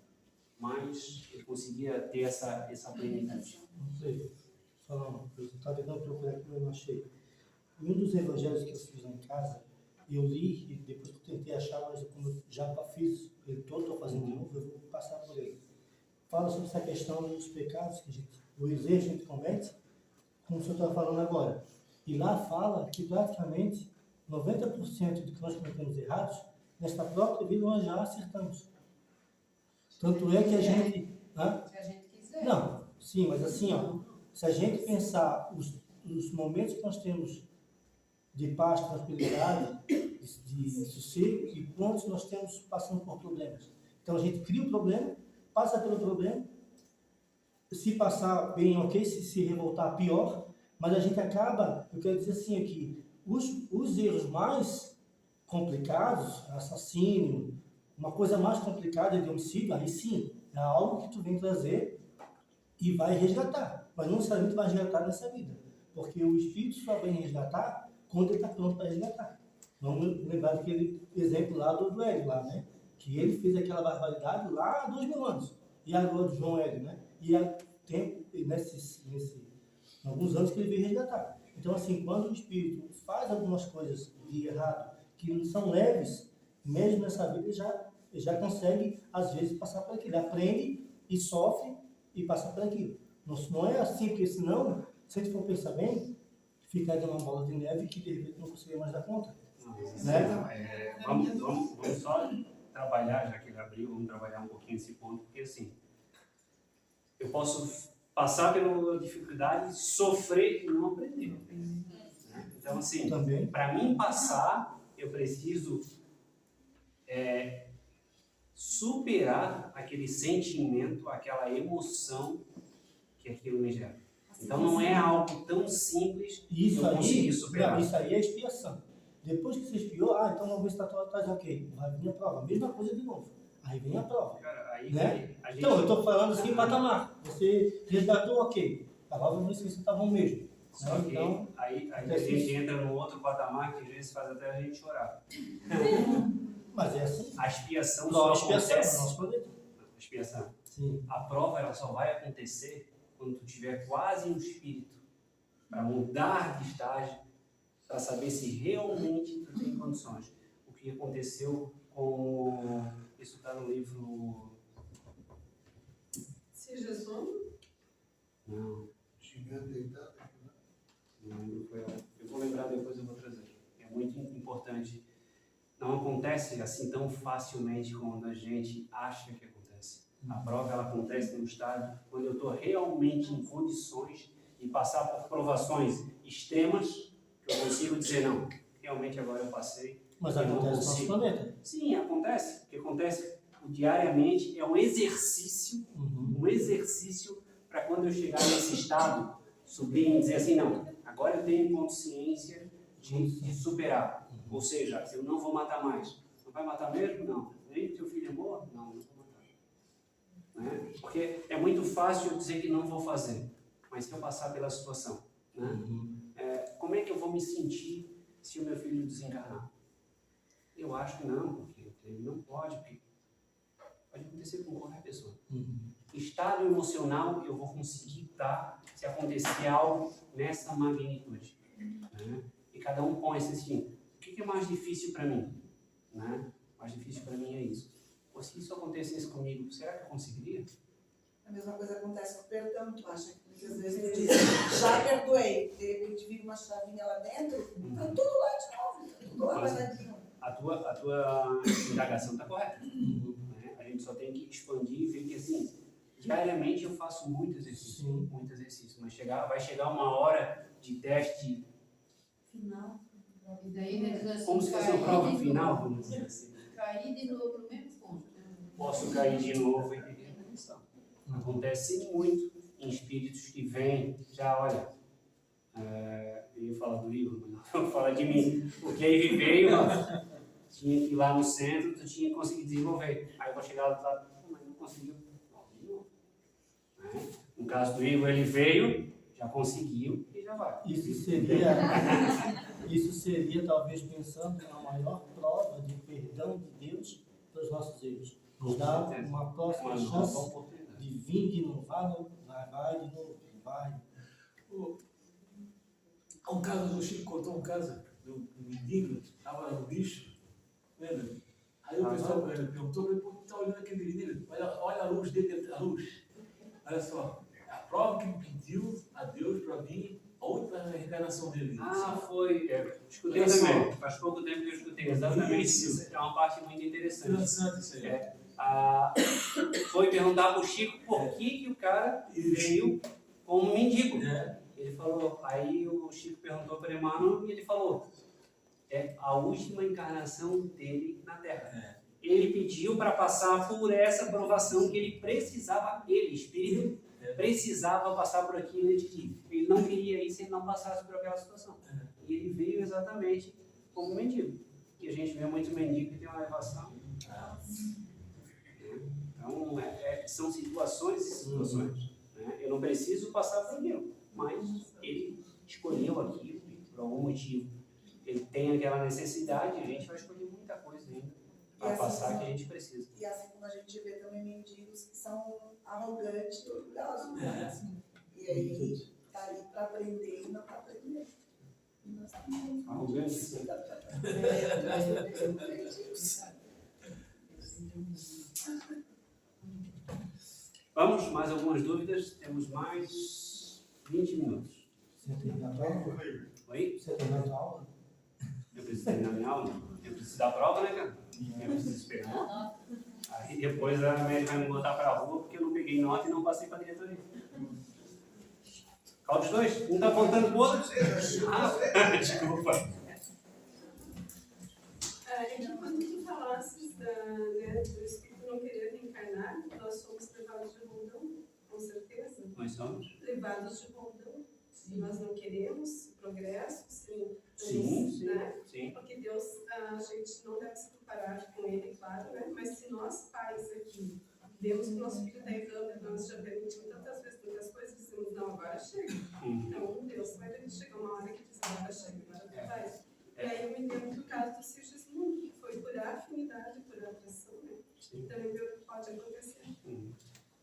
Mais ele conseguia ter essa plenitude. Não sei, falando, eu estava tentando procurar aqui, mas não achei. Em um dos evangelhos que eu fiz lá em casa, eu li, e depois que eu tentei achar, mas como eu já fiz ele todo, estou fazendo de novo, eu vou passar por ele. Fala sobre essa questão dos pecados, que o erro a gente comete, como o senhor está falando agora. E lá fala que praticamente 90% do que nós cometemos errados, nesta própria vida nós já acertamos. Tanto é que a gente... Se a gente quiser. Não, sim, mas assim, ó, se a gente pensar os momentos que nós temos de paz, tranquilidade, de sossego, e quantos nós temos passando por problemas. Então a gente cria o problema, passa pelo problema, se passar bem, ok, se revoltar, pior, mas a gente acaba, eu quero dizer assim aqui, os erros mais complicados, assassínio, uma coisa mais complicada de homicídio, aí sim, é algo que tu vem trazer e vai resgatar, mas não necessariamente vai resgatar nessa vida, porque o Espírito só vem resgatar quando ele está pronto para resgatar. Vamos lembrar daquele exemplo lá do Hélio, lá, né? Que ele fez aquela barbaridade lá há 2000 anos. E agora do João Hélio, né? E há tempo, alguns anos que ele veio resgatar. Então, assim, quando o Espírito faz algumas coisas de errado, que são leves, mesmo nessa vida, ele já consegue, às vezes, passar por aquilo. Ele aprende e sofre e passa por aquilo. Não é assim, porque senão, se a gente for pensar bem, fica dando uma bola de neve que de repente não consegue mais dar conta. Né? Vamos só trabalhar, já que ele abriu, vamos trabalhar um pouquinho esse ponto, porque assim, eu posso passar pela dificuldade, sofrer e não aprender. Né? Então, assim, para mim passar, eu preciso superar aquele sentimento, aquela emoção que aquilo me gera. Então não é algo tão simples que eu conseguir superar. Isso aí é expiação. Depois que você expiou, então vamos ver se está atrás, ok, vai vir a prova. Mesma coisa de novo. Aí vem a prova. Cara, aí, né? a gente... Então, eu estou falando assim, patamar. Você resgatou, ok. Agora vamos ver se você está bom mesmo. Só né? que Então, aí a gente entra num outro patamar que às vezes faz até a gente chorar. Mas é assim. A expiação só só acontece. A expiação. Sim. A prova ela só vai acontecer quando tu tiver quase um espírito para mudar de estágio, para saber se realmente tu tem condições. O que aconteceu com... Isso está no livro... Seja sono? Não. Gigante deitado. Eu vou lembrar depois, eu vou trazer. É muito importante. Não acontece assim tão facilmente quando a gente acha que acontece. A prova ela acontece no estágio quando eu estou realmente em condições de passar por provações extremas que eu consigo dizer não. Realmente agora eu passei. Mas acontece no nosso planeta. Sim, acontece. O que acontece diariamente é um exercício, para quando eu chegar nesse estado, subir e dizer assim, não, agora eu tenho consciência de superar. Ou seja, eu não vou matar mais. Não vai matar mesmo? Não. Nem teu filho é morto? Não, não vou matar. Né? Porque é muito fácil eu dizer que não vou fazer. Mas se eu passar pela situação, né? Como é que eu vou me sentir se o meu filho desencarnar? Eu acho que não, porque ele não pode. Pode acontecer com qualquer pessoa. Estado emocional eu vou conseguir estar se acontecer algo nessa magnitude. Né? E cada um põe esse assim, o que é mais difícil para mim? Né? Mais difícil para mim é isso. Ou se isso acontecesse comigo, será que eu conseguiria? A mesma coisa acontece com o perdão. Tu acha que muitas vezes tu diz, já perdoei, de repente vira uma chavinha lá dentro, tá tudo lá de novo, tá tudo lá guardadinho. A tua indagação está correta. Né? A gente só tem que expandir e ver que, assim, diariamente eu faço muito exercício, mas vai chegar uma hora de teste final. E daí eles assim, como se fosse uma prova final, vamos dizer assim. Cair de novo no mesmo ponto. Posso cair de novo e perder a condição. Acontece muito em espíritos que vêm, já olha, eu ia falar do Igor, mas não vou falar de mim, porque ele veio, tinha que ir lá no centro, tu tinha que conseguir desenvolver. Aí eu vou chegar lá, mas não conseguiu. No caso do Igor, ele veio, já conseguiu e já vai. Isso seria talvez pensando na maior prova de perdão de Deus para os nossos erros. Nos dá uma próxima chance de vir de novo, vai de novo, vai. Há um caso, o Chico contou um caso do mendigo, estava no lixo, lembra? Aí o pessoal perguntou, por que está olhando aquele menino? Olha a luz dele, a luz. Olha só, a prova que ele pediu a Deus para mim, a outra reencarnação dele. Foi. Escutei também. Faz pouco tempo que eu escutei exatamente isso. É uma parte muito interessante. Interessante isso aí. Foi perguntar para o Chico por que o cara veio como mendigo. Ele falou, aí o Chico perguntou para Emmanuel e ele falou, é a última encarnação dele na Terra. Ele pediu para passar por essa provação que ele precisava, espírito, precisava passar por aquilo antes de ir. Ele não queria ir se ele não passasse por aquela situação. E ele veio exatamente como mendigo. E a gente vê muito mendigo que tem uma elevação. Então, são situações e situações. Né? Eu não preciso passar por aquilo, mas ele escolheu aquilo por algum motivo. Ele tem aquela necessidade e a gente vai escolher muita coisa ainda para passar que a gente precisa. E assim como a gente vê também mendigos que são arrogantes e orgulhosos. Né? E aí está ali para aprender e não para aprender. Arrogante? Vamos, mais algumas dúvidas? Temos mais 20 minutos. Você terminar a prova? Oi? Você terminar a tua aula? Eu preciso terminar a minha aula? Eu preciso dar prova, né, cara? Eu preciso esperar. Aí depois a médica vai me botar para a rua porque eu não peguei nota e não passei para a diretoria. Qual dos dois? Um está apontando para o outro? Desculpa. Quando tu falasses do espírito não querer reencarnar, nós somos levados de rondão, com certeza. Nós somos? Levados de rondão. Nós não queremos progresso, sim, né? Sim. Porque Deus, a gente não deve se comparar com Ele, claro, né? Mas se nós, pais aqui, vemos que o nosso filho está errando, nós já permitimos tantas vezes muitas coisas, dizemos, não, agora chega. Então, Deus vai ver que chega uma hora que diz, agora chega, agora tu vai. E aí eu me lembro do caso do Sigismundo, que foi por afinidade, por atração, né? Também pode acontecer.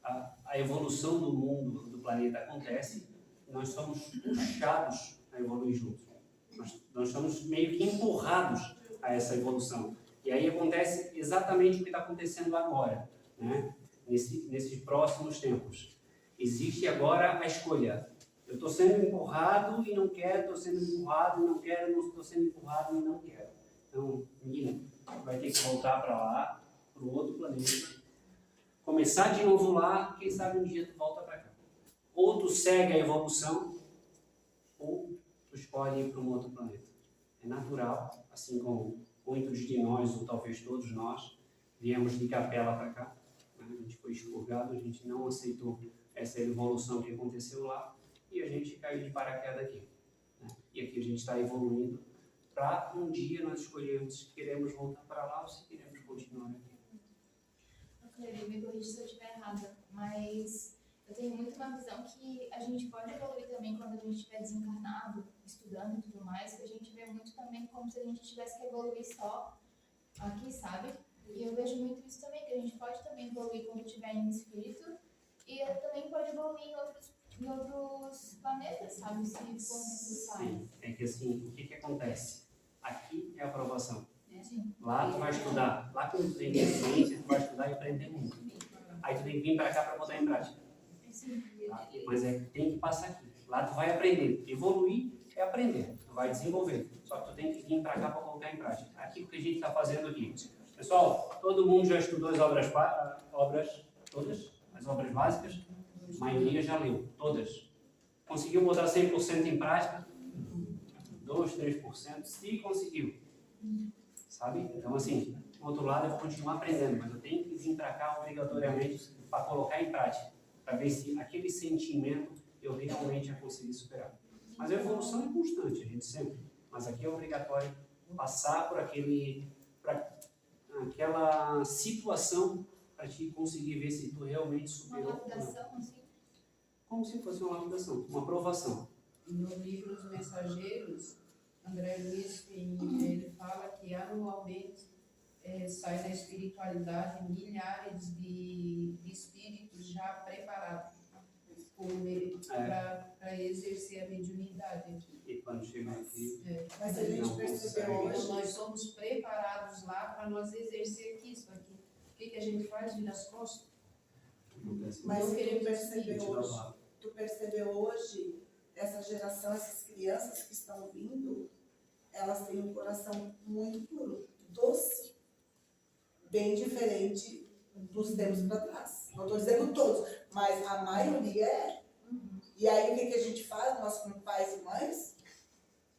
A evolução do mundo, do planeta acontece, nós somos puxados a evoluir juntos. Nós somos meio que empurrados a essa evolução. E aí acontece exatamente o que está acontecendo agora, né? Nesses próximos tempos. Existe agora a escolha. Eu estou sendo empurrado e não quero, estou sendo empurrado e não quero, não estou sendo empurrado e não quero. Então, menino, vai ter que voltar para lá, para o outro planeta, começar de novo lá, quem sabe um dia tu volta para cá. Ou tu segue a evolução, ou tu escolhe ir para um outro planeta. É natural, assim como muitos de nós, ou talvez todos nós, viemos de capela para cá. Né? A gente foi expurgado, a gente não aceitou essa evolução que aconteceu lá, e a gente caiu de paraquedas aqui. Né? E aqui a gente está evoluindo para um dia nós escolhermos se queremos voltar para lá ou se queremos continuar aqui. Cleber, me corrija se eu estiver errada, mas eu tenho muito uma visão que a gente pode evoluir também quando a gente estiver desencarnado, estudando e tudo mais, que a gente vê muito também como se a gente tivesse que evoluir só aqui, sabe? E eu vejo muito isso também, que a gente pode também evoluir quando estiver em espírito, e também pode evoluir em outros planetas, sabe? Se for necessário. Sim, é que assim, o que acontece? Aqui é a aprovação. Sim. Lá tu vai estudar. Lá quando tu vem em ciência, tu vai estudar e aprender muito. Aí tu tem que vir para cá para botar em prática. Tá? Mas tem que passar aqui. Lá tu vai aprender. Evoluir é aprender. Tu vai desenvolver. Só que tu tem que vir para cá para colocar em prática. Aqui o que a gente está fazendo aqui. Pessoal, todo mundo já estudou as obras todas? As obras básicas? A maioria já leu. Todas. Conseguiu botar 100% em prática? 2, 3%? Se conseguiu. Sabe? Então, assim, do outro lado, eu vou continuar aprendendo, mas eu tenho que vir para cá obrigatoriamente para colocar em prática, para ver se aquele sentimento eu realmente já consegui superar. Mas a evolução é constante, a gente sempre. Mas aqui é obrigatório passar por aquela situação para te conseguir ver se tu realmente superou. Uma lapidação, assim? Como se fosse uma lapidação, uma aprovação. No livro Os Mensageiros, André Luiz, ele fala que anualmente sai da espiritualidade milhares de espíritos já preparados para exercer a mediunidade aqui. E quando chega aqui, Mas se a gente perceber hoje, Então, nós somos preparados lá para nós exercer isso aqui. O que a gente faz? Vira as costas. mas Não se queremos tu percebeu hoje, essa geração, essas crianças que estão vindo, elas têm um coração muito puro, doce, bem diferente dos tempos para trás. Não estou dizendo todos, mas a maioria é. E aí o que a gente faz, nós como pais e mães?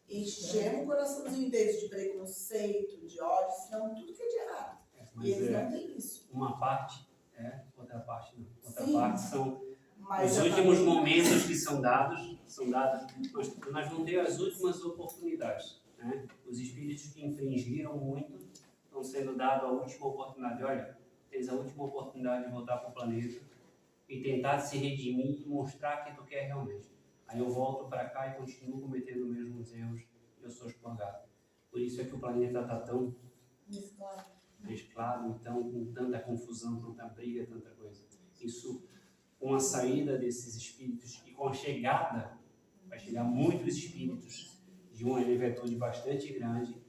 Enchemos o coraçãozinho deles de preconceito, de ódio, senão tudo que é de errado. E eles não têm isso. Uma parte outra parte não. Outra Sim. parte são Mas os eu últimos também- momentos que são dados, nós vamos ter as últimas oportunidades. Né? Os espíritos que infringiram muito estão sendo dados a última oportunidade. Olha, tens a última oportunidade de voltar para o planeta e tentar se redimir e mostrar que tu quer realmente. Aí eu volto para cá e continuo cometendo os mesmos erros e eu sou expurgado. Por isso é que o planeta está tão mesclado, então, com tanta confusão, tanta briga, tanta coisa. Isso, com a saída desses espíritos e com a chegada, vai chegar muitos espíritos de uma elevatura bastante grande,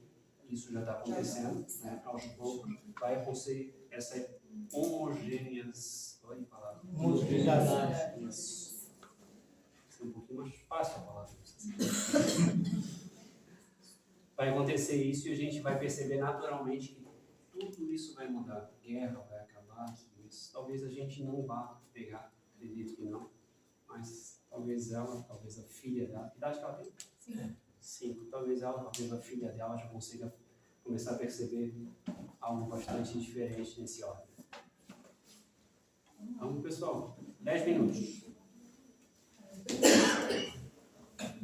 isso já está acontecendo, né? Aos poucos vai acontecer essa homogeneização. Isso. É um pouquinho mais fácil a palavra. Vai acontecer isso e a gente vai perceber naturalmente que tudo isso vai mudar. Guerra vai acabar, tudo isso. Talvez a gente não vá pegar, acredito que não, mas talvez ela, talvez a filha dela, que idade que ela tem? 5. Talvez ela, talvez a filha dela já consiga começar a perceber algo bastante diferente nesse ordem. Vamos, pessoal, 10 minutos.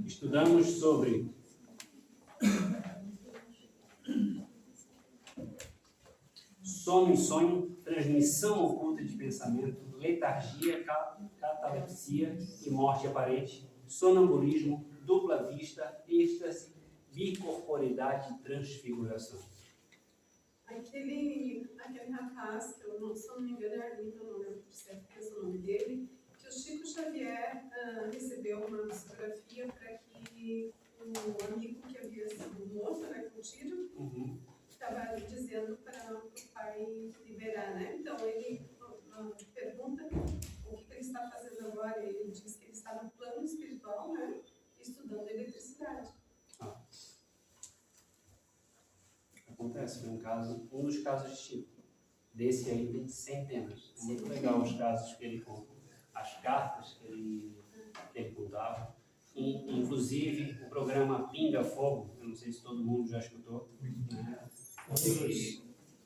Estudamos sobre sono e sonho, transmissão oculta de pensamento, letargia, catalepsia e morte aparente, sonambulismo, dupla vista, êxtase, bicorporidade e transfiguração. Aquele rapaz, que eu não, se eu não me engano é Arlindo, eu não lembro certo que é o nome dele, que o Chico Xavier recebeu uma psicografia para que o amigo que havia sido morto, né, com tiro, estava dizendo para o pai liberar, né? Então ele pergunta o que ele está fazendo agora, ele diz que ele está no plano espiritual, né, estudando eletricidade. Acontece, foi um dos casos de Chico. Desse aí tem centenas. É muito legal os casos que ele conta. As cartas que ele contava. E, inclusive, o programa Pinga Fogo, eu não sei se todo mundo já escutou, né?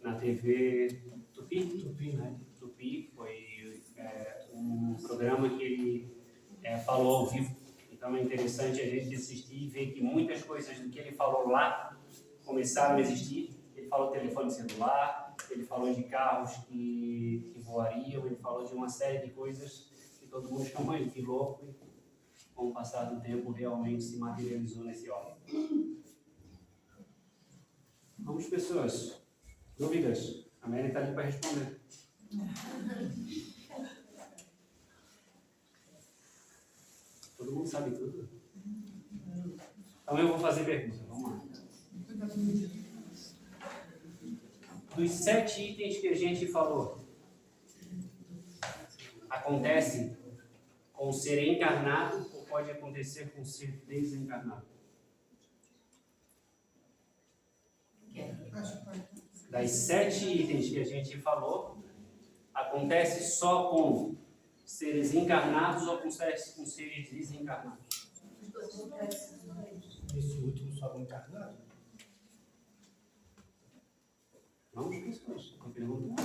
Na TV Tupi, né? Tupi foi um programa que ele falou ao vivo. Então é interessante a gente assistir e ver que muitas coisas do que ele falou lá começaram a existir. Ele falou de telefone celular, ele falou de carros que voariam, ele falou de uma série de coisas que todo mundo chamou ele de louco e, com o passar do tempo, realmente se materializou nesse homem. Vamos, pessoas. Dúvidas? A Mary está ali para responder. Todo mundo sabe tudo? Então eu vou fazer pergunta. Vamos lá. Dos 7 itens que a gente falou, acontece com ser encarnado ou pode acontecer com ser desencarnado? Das 7 itens que a gente falou, acontece só com seres encarnados ou acontece com seres desencarnados? Esse último só com encarnado? Vamos para os dois. Uma pergunta.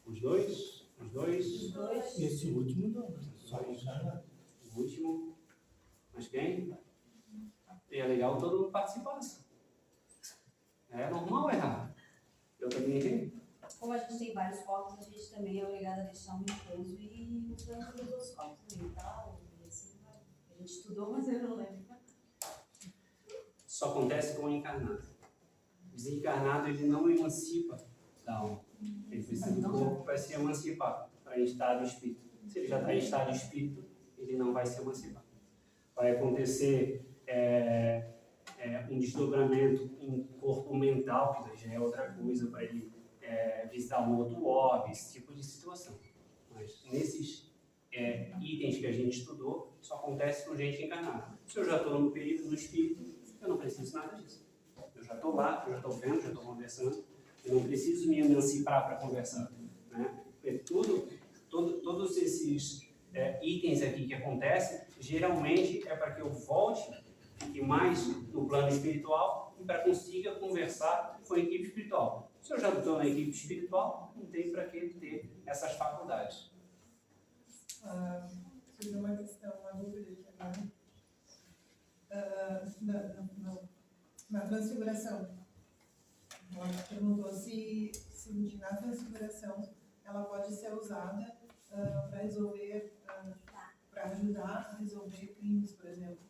Os dois? Os dois? Esse último não, só com encarnado. O último. Mas quem? E é legal todo mundo participasse. É normal errar. Eu também errei. Como a gente tem vários corpos, a gente também é obrigado a deixar um repouso e usando os outros corpos mental. E assim vai. A gente estudou, mas eu não lembro. Só acontece com o encarnado. O desencarnado, ele não emancipa da alma. Ele precisa do corpo para se emancipar, para em estado de espírito. Se ele já está em estado de espírito, ele não vai se emancipar. Vai acontecer um desdobramento em corpo mental, que já é outra coisa, para ele visitar um outro orbe, esse tipo de situação. Mas nesses itens que a gente estudou, só acontece com gente encarnada. Se eu já estou no período do espírito, eu não preciso nada disso. Eu já estou lá, eu já estou vendo, já estou conversando, eu não preciso me emancipar para conversar. Né? Porque todos esses itens aqui que acontecem, geralmente é para que eu volte, fique mais no plano espiritual e para consiga conversar com a equipe espiritual. Se eu já estou na equipe espiritual, não tem para que ter essas faculdades. Surgiu uma questão, uma dúvida aqui agora. Na transfiguração, ela perguntou se na transfiguração ela pode ser usada para resolver, para ajudar a resolver crimes, por exemplo.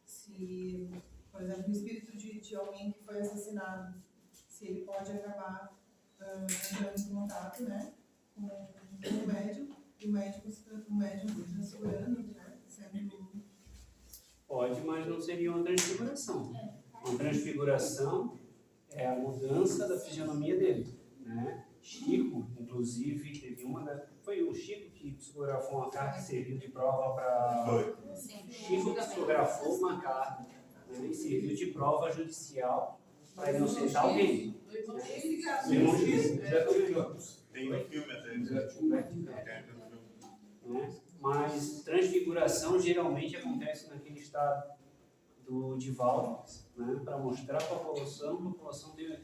Se, por exemplo, o espírito de alguém que foi assassinado, se ele pode acabar entrando em contato, né, com o médium, e o médium se transfigurando, né, sendo... Pode, mas não seria uma transfiguração. Uma transfiguração é a mudança da fisionomia dele. Né? Chico, inclusive, teve foi o Chico que psicografou uma carta que serviu de prova para... Chico psicografou uma carta, né, e serviu de prova judicial para inocentar alguém. O irmão X. Tem um filme até. Né? Mas transfiguração geralmente acontece naquele estado do Divaldo, né? Para mostrar para a população deve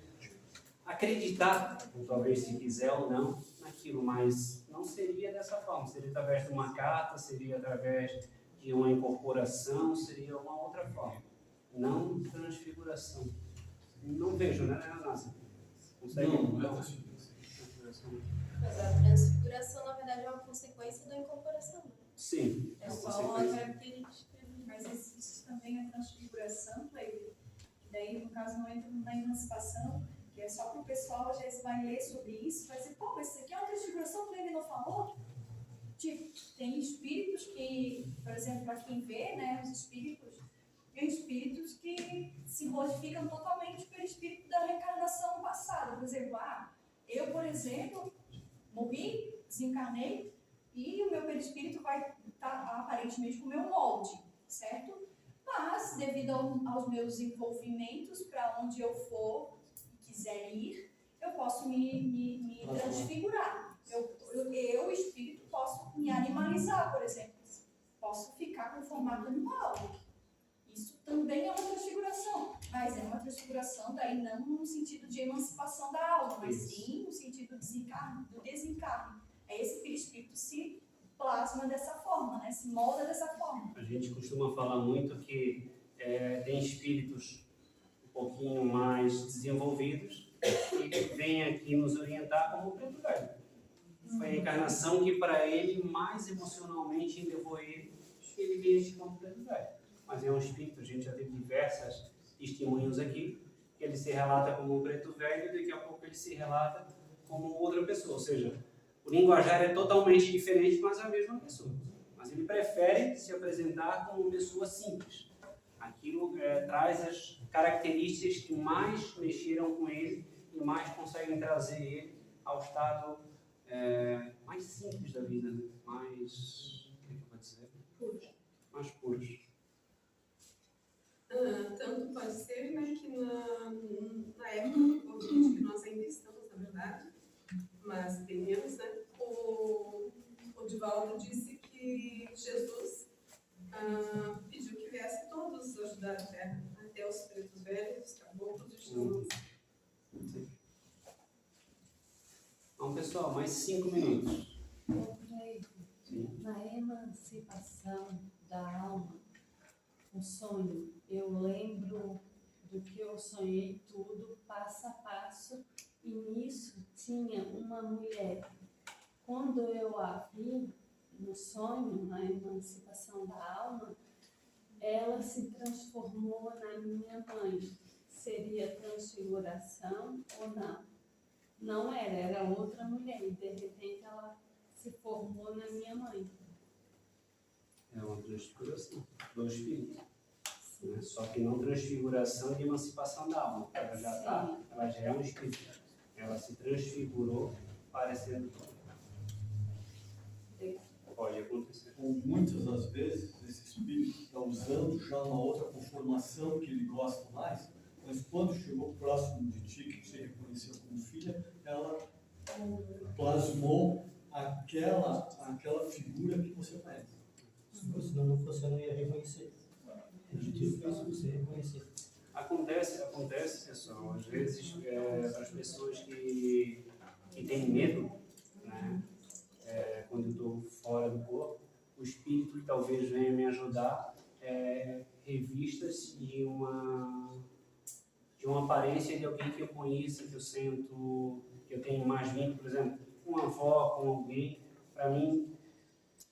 acreditar, ou talvez se quiser ou não, naquilo, mas não seria dessa forma, seria através de uma carta, seria através de uma incorporação, seria uma outra forma, não transfiguração. Não vejo, né, Nasa? Consegue? Mas a transfiguração, na verdade, é uma consequência da incorporação. Sim. É só uma característica. Mas existe também a transfiguração, que daí, no caso, não entra na emancipação, que é só para o pessoal, às vezes, vai ler sobre isso, vai dizer, pô, mas isso aqui é uma transfiguração que ele não falou? Tipo, tem espíritos que, por exemplo, para quem vê, né, os espíritos, tem espíritos que se modificam totalmente pelo espírito da reencarnação passada. Por exemplo, eu, por exemplo, morri, desencarnei, e o meu perispírito vai estar aparentemente com o meu molde, certo? Mas, devido aos meus envolvimentos, para onde eu for e quiser ir, eu posso me transfigurar. Eu, espírito, posso me animalizar, por exemplo. Posso ficar com o formato animal. Isso também é uma transfiguração, mas é uma transfiguração daí não no sentido de emancipação da alma, mas sim no sentido do desencarne. É esse perispírito se plasma dessa forma, né? Se molda dessa forma. A gente costuma falar muito que tem espíritos um pouquinho mais desenvolvidos que vêm aqui nos orientar como o Preto Velho. Foi a encarnação que para ele mais emocionalmente levou ele veio como Preto Velho. Mas é um espírito, a gente já teve diversas testemunhos aqui, que ele ele se relata como um preto velho e daqui a pouco ele se relata como outra pessoa. Ou seja, o linguajar é totalmente diferente, mas é a mesma pessoa. Mas ele prefere se apresentar como uma pessoa simples. Aquilo traz as características que mais mexeram com ele e mais conseguem trazer ele ao estado mais simples da vida, né? Mais, o que eu vou dizer? Mais puros. Tanto pode ser, né, que na época do Covid, que nós ainda estamos, na verdade, mas tem menos, né, o Divaldo disse que Jesus pediu que viesse todos ajudar a terra, até os pretos velhos, os caboclos e os xamãs. Então, pessoal, mais 5 minutos. Na emancipação da alma, o sonho, eu lembro do que eu sonhei tudo, passo a passo, e nisso tinha uma mulher. Quando eu a vi no sonho, na emancipação da alma, ela se transformou na minha mãe. Seria transfiguração ou não? Não era outra mulher, e de repente ela se formou na minha mãe. É uma transfiguração do espírito. Né? Só que não transfiguração de emancipação da alma. Ela já é um espírito. Ela se transfigurou parecendo. Pode acontecer. Ou muitas das vezes esse espírito está usando já uma outra conformação que ele gosta mais, mas quando chegou próximo de ti, que você reconheceu como filha, ela plasmou aquela figura que você conhece. Senão você não ia reconhecer. O objetivo foi isso, você reconhecer. Acontece, pessoal, às vezes, as pessoas que têm medo, né? Quando eu estou fora do corpo, o espírito que talvez venha me ajudar revistas de uma aparência de alguém que eu conheço, que eu sinto, que eu tenho mais vínculo, por exemplo, com uma avó, com alguém, para mim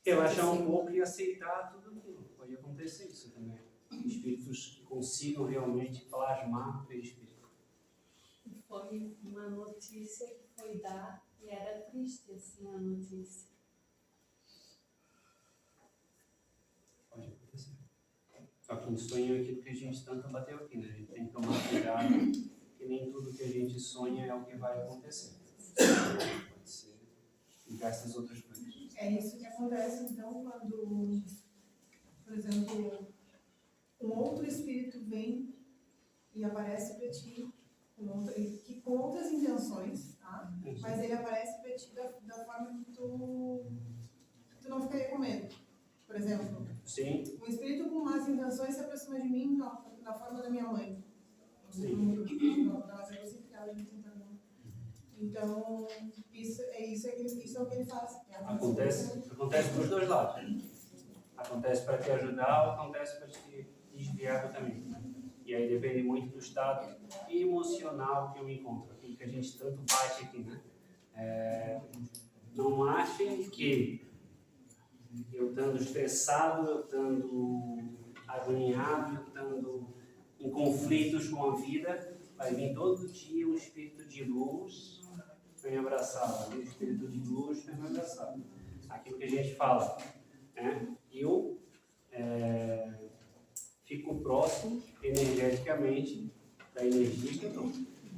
relaxar um pouco e aceitar tudo aquilo. Pode acontecer isso também. Espíritos que consigam realmente plasmar o perispírito. Foi uma notícia que foi dar e era triste assim a notícia. Pode acontecer. Só que um sonho é aquilo que a gente tanto bateu aqui, né? A gente tem que tomar cuidado, que nem tudo que a gente sonha é o que vai acontecer. Pode ser diversas outras coisas. É isso que acontece, então, quando, por exemplo, um outro espírito vem e aparece para ti, com outras intenções, tá? Mas ele aparece para ti da forma que tu não ficaria com medo. Por exemplo, sim. Um espírito com más intenções se aproxima de mim na forma da minha mãe. Então, isso é o que ele faz. Acontece dos dois lados. Acontece para te ajudar ou acontece para te desviar do caminho. E aí depende muito do estado emocional que eu me encontro. Aquilo que a gente tanto bate aqui, né? Não achem que eu estando estressado, eu estando agoniado, eu estando em conflitos com a vida, vai vir todo dia um espírito de luz para me abraçar, um espírito de luz para me abraçar. Aquilo que a gente fala, né? Eu fico próximo energeticamente da energia que eu estou.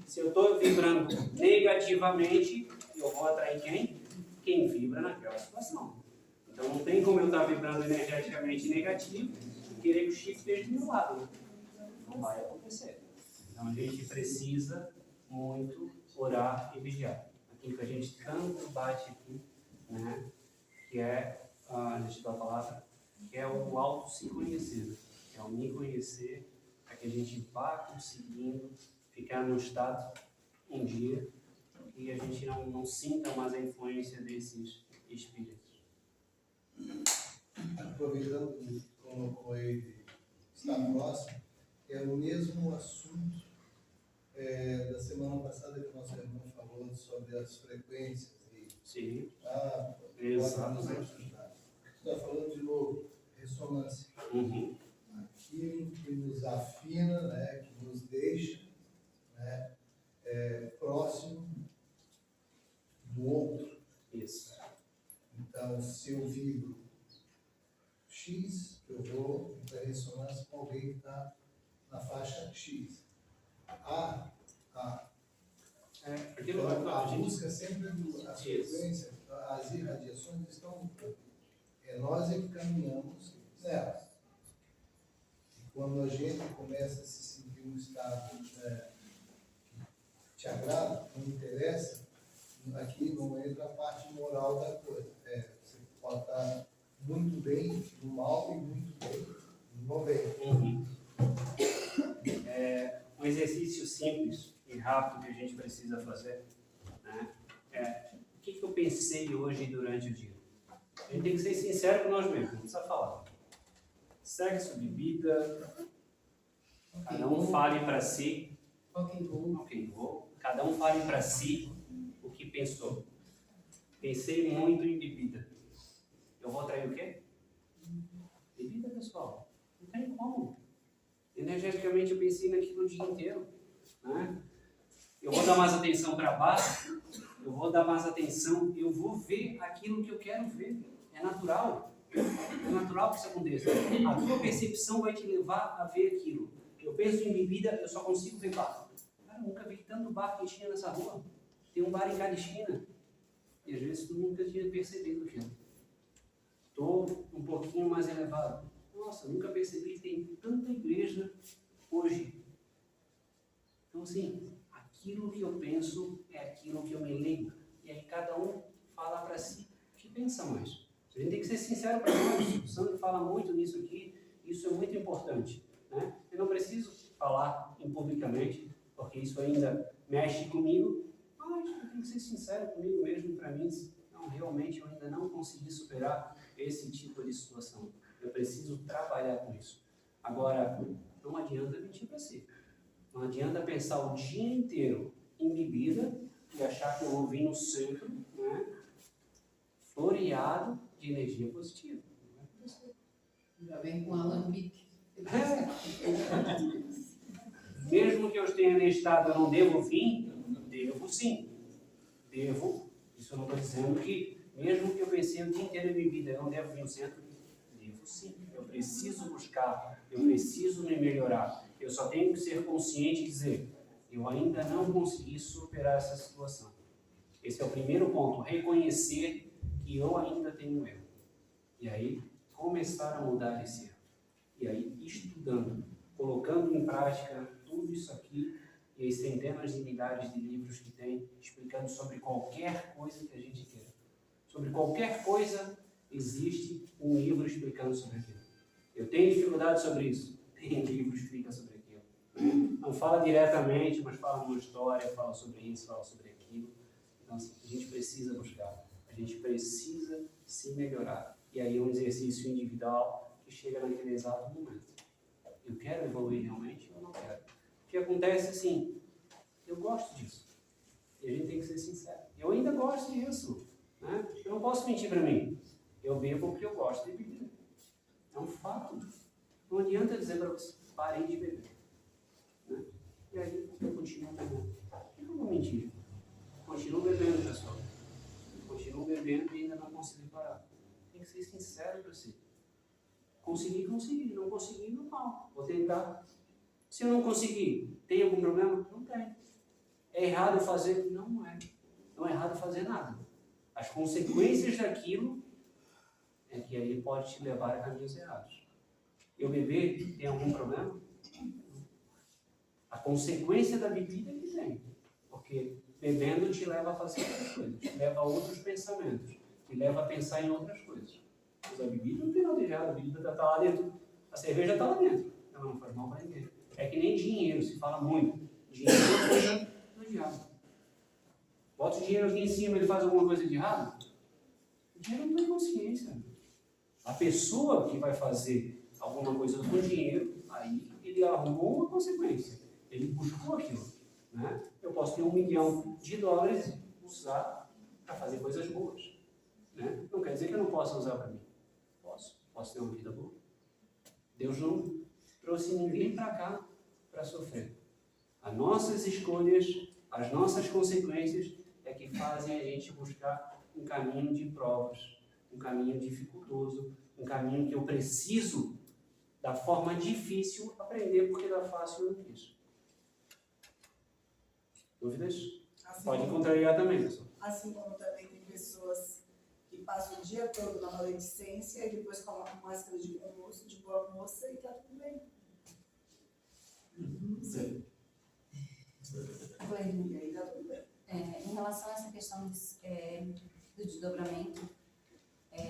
Se eu estou vibrando negativamente, eu vou atrair quem? Quem vibra naquela situação. Então não tem como eu estar vibrando energeticamente negativo e querer que o Chico esteja do meu lado. Né? Não vai acontecer. Então a gente precisa muito orar e vigiar. Aquilo que a gente tanto bate aqui, né? Que é, deixa eu dar a palavra, que é o auto se conhecer, que é o me conhecer, para que a gente vá conseguindo ficar no estado um dia e a gente não sinta mais a influência desses espíritos. Aproveitando que colocou ele está próximo, é o mesmo assunto da semana passada que nosso irmão falou sobre as frequências. Sim. Exatamente. Está falando de novo, ressonância. Uhum. Aquilo que nos afina, né, que nos deixa, X. Então, a busca sempre, a frequência, as irradiações estão, nós é que caminhamos nelas. E quando a gente começa a se sentir um estado que te agrada, não interessa, aqui não entra a parte moral da coisa. Você pode estar muito bem no mal e muito bem no bem. Um exercício simples e rápido que a gente precisa fazer, né? O que eu pensei hoje durante o dia? A gente tem que ser sincero com nós mesmos, não precisa falar. Sexo, bebida, cada um fale para si. Cada um fale para si o que pensou. Pensei muito em bebida. Eu vou atrair o quê? Bebida, pessoal. Não tem como. Energeticamente eu pensei naquilo o dia inteiro, né? Eu vou dar mais atenção para baixo, eu vou dar mais atenção, eu vou ver aquilo que eu quero ver. É natural. É natural que isso aconteça. A tua percepção vai te levar a ver aquilo. Eu penso em bebida, eu só consigo ver bar. Cara, eu nunca vi tanto bar que tinha nessa rua. Tem um bar em cada esquina. E às vezes tu nunca tinha percebido aquilo. Estou um pouquinho mais elevado. Nossa, nunca percebi que tem tanta igreja hoje. Então, assim, aquilo que eu penso é aquilo que eu me lembro. E aí cada um fala para si o que pensa mais. A gente tem que ser sincero para nós. O Sandro fala muito nisso aqui. Isso é muito importante, né? Eu não preciso falar publicamente, porque isso ainda mexe comigo. Mas eu tenho que ser sincero comigo mesmo, para mim. Não, realmente eu ainda não consegui superar esse tipo de situação. Eu preciso trabalhar com isso. Agora, não adianta mentir para si. Não adianta pensar o dia inteiro em bebida e achar que eu vou vir no centro, né, floreado de energia positiva. Já vem com alambique. Mesmo que eu esteja nesse estado, eu não devo vir? Devo sim. Devo. Isso eu não estou dizendo que, mesmo que eu pensei o dia inteiro em bebida, eu não devo vir no centro? Devo sim. Eu preciso buscar, eu preciso me melhorar. Eu só tenho que ser consciente e dizer, eu ainda não consegui superar essa situação. Esse é o primeiro ponto, reconhecer que eu ainda tenho um erro. E aí, começar a mudar esse erro. E aí, estudando, colocando em prática tudo isso aqui e as centenas de milhares de livros que tem, explicando sobre qualquer coisa que a gente queira. Sobre qualquer coisa, existe um livro explicando sobre aquilo. Eu tenho dificuldade sobre isso. Tem livro que explica sobre aquilo. Não fala diretamente, mas fala uma história, fala sobre isso, fala sobre aquilo. Então, assim, a gente precisa buscar. A gente precisa se melhorar. E aí é um exercício individual que chega naquele exato momento. Eu quero evoluir realmente ou não quero? O que acontece assim, eu gosto disso. E a gente tem que ser sincero. Eu ainda gosto disso. Né? Eu não posso mentir para mim. Eu bebo porque eu gosto de beber. É um fato. Não adianta dizer para você, parem de beber. Né? E aí eu continuo bebendo. Por que eu vou mentir? Continuo bebendo, pessoal. Continuo bebendo e ainda não consegui parar. Tem que ser sincero para si. Consegui. Não consegui, normal. Vou tentar. Se eu não conseguir, tem algum problema? Não tem. É errado fazer? Não é. Não é errado fazer nada. As consequências daquilo é que aí pode te levar a caminhos errados. Eu beber tem algum problema? A consequência da bebida é que tem. Porque bebendo te leva a fazer outras coisas, te leva a outros pensamentos, te leva a pensar em outras coisas. Mas a bebida não tem nada de errado, a bebida está lá dentro, a cerveja está lá dentro. Ela não faz mal para ninguém. É que nem dinheiro, se fala muito. Dinheiro é uma coisa do diabo. Bota o dinheiro aqui em cima, ele faz alguma coisa de errado? O dinheiro não tem consciência. A pessoa que vai fazer alguma coisa com dinheiro, aí ele arrumou uma consequência. Ele buscou aquilo. Né? Eu posso ter $1 milhão e usar para fazer coisas boas. Né? Não quer dizer que eu não possa usar para mim. Posso ter uma vida boa. Deus não trouxe ninguém para cá para sofrer. As nossas escolhas, as nossas consequências é que fazem a gente buscar um caminho de provas, um caminho dificultoso, um caminho que eu preciso, da forma difícil, aprender, porque da fácil eu não quis. Dúvidas? Assim Pode como- contrariar também, pessoal. Assim como também tem pessoas que passam o dia todo na maledicência e depois colocam máscara de bom moço, de boa moça e tá tudo bem. Oi. E aí tá tudo bem. Em relação a essa questão do desdobramento,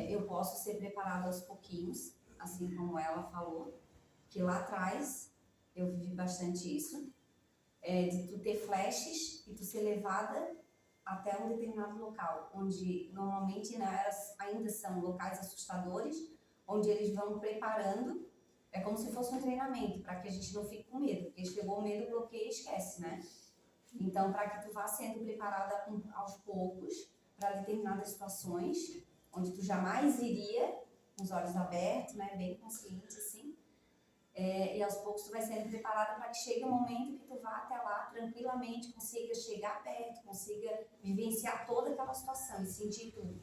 eu posso ser preparada aos pouquinhos, assim como ela falou, que lá atrás eu vivi bastante isso, de tu ter flashes e tu ser levada até um determinado local, onde normalmente ainda são locais assustadores, onde eles vão preparando, é como se fosse um treinamento, para que a gente não fique com medo, porque chegou o medo, bloqueia e esquece, né? Então, para que tu vá sendo preparada aos poucos para determinadas situações, onde tu jamais iria, com os olhos abertos, né, bem consciente, assim, e aos poucos tu vai sendo preparada para que chegue um momento que tu vá até lá tranquilamente, consiga chegar perto, consiga vivenciar toda aquela situação e sentir tudo.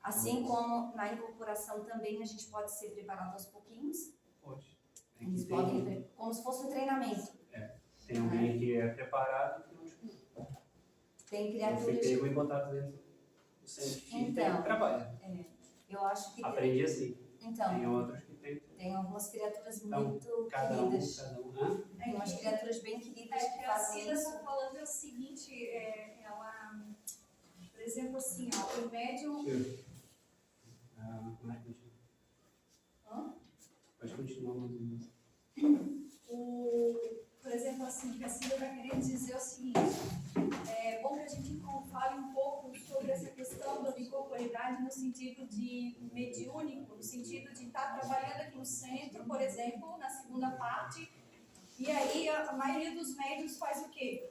Assim como na incorporação também a gente pode ser preparado aos pouquinhos. Pode. Eles podem, como se fosse um treinamento. Tem alguém que é preparado e tem outro Tem que criaturas. não pego em contato dentro do centro e tem Então, que trabalhar. Eu acho que Aprendi assim. Então, tem outros que tem. Tem algumas criaturas Então, muito cada queridas. um. Tem umas criaturas bem queridas que A fazem Cida isso. está falando é o seguinte, ela, por exemplo, assim, ó, o médium. Marcos. Hã? Pode continuar mandando. Por exemplo, assim, o que a Cida está querendo dizer é o seguinte, é bom que a gente fale um pouco sobre essa questão da incorporeidade no sentido de mediúnico, no sentido de estar trabalhando aqui no centro, por exemplo, na segunda parte, e aí a maioria dos médiuns faz o quê?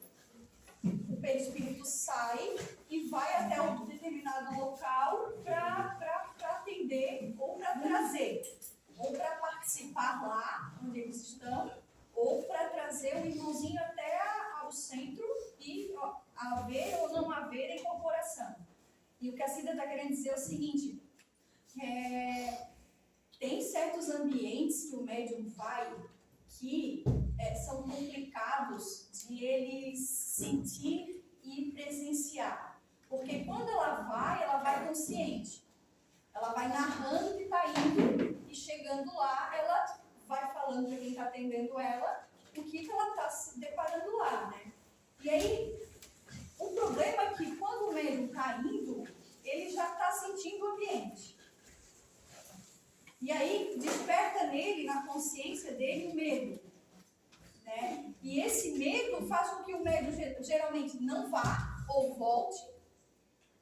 O perispírito sai e vai até um determinado local para atender ou para trazer, ou para participar lá onde eles estão, ou para trazer o irmãozinho até ao centro e haver ou não haver incorporação. E o que a Cida está querendo dizer é o seguinte, tem certos ambientes que o médium vai que são complicados de ele sentir e presenciar. Porque quando ela vai consciente. Ela vai narrando que está indo e chegando lá, ela vai falando para quem está atendendo ela o que ela está se deparando lá, né? E aí, o problema é que quando o médium está indo, ele já está sentindo o ambiente. E aí, desperta nele, na consciência dele, o medo. Né? E esse medo faz com que o médium geralmente não vá ou volte.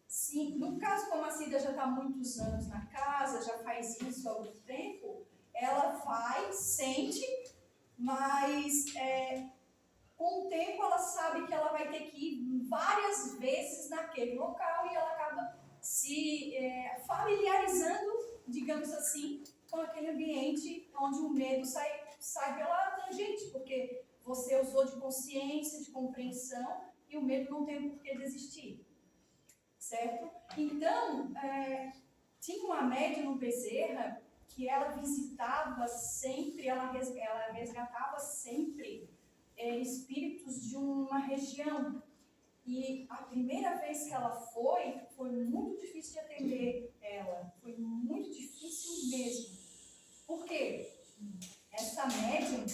Sim, no caso, como a Cida já está há muitos anos na casa, já faz isso há algum tempo, ela vai, sente, mas com o tempo ela sabe que ela vai ter que ir várias vezes naquele local e ela acaba se familiarizando, digamos assim, com aquele ambiente onde o medo sai pela tangente, porque você usou de consciência, de compreensão e o medo não tem por que desistir. Certo? Então, tinha uma médium no Bezerra que ela visitava sempre, ela resgatava sempre espíritos de uma região. E a primeira vez que ela foi muito difícil de atender ela. Foi muito difícil mesmo. Por quê? Essa médium,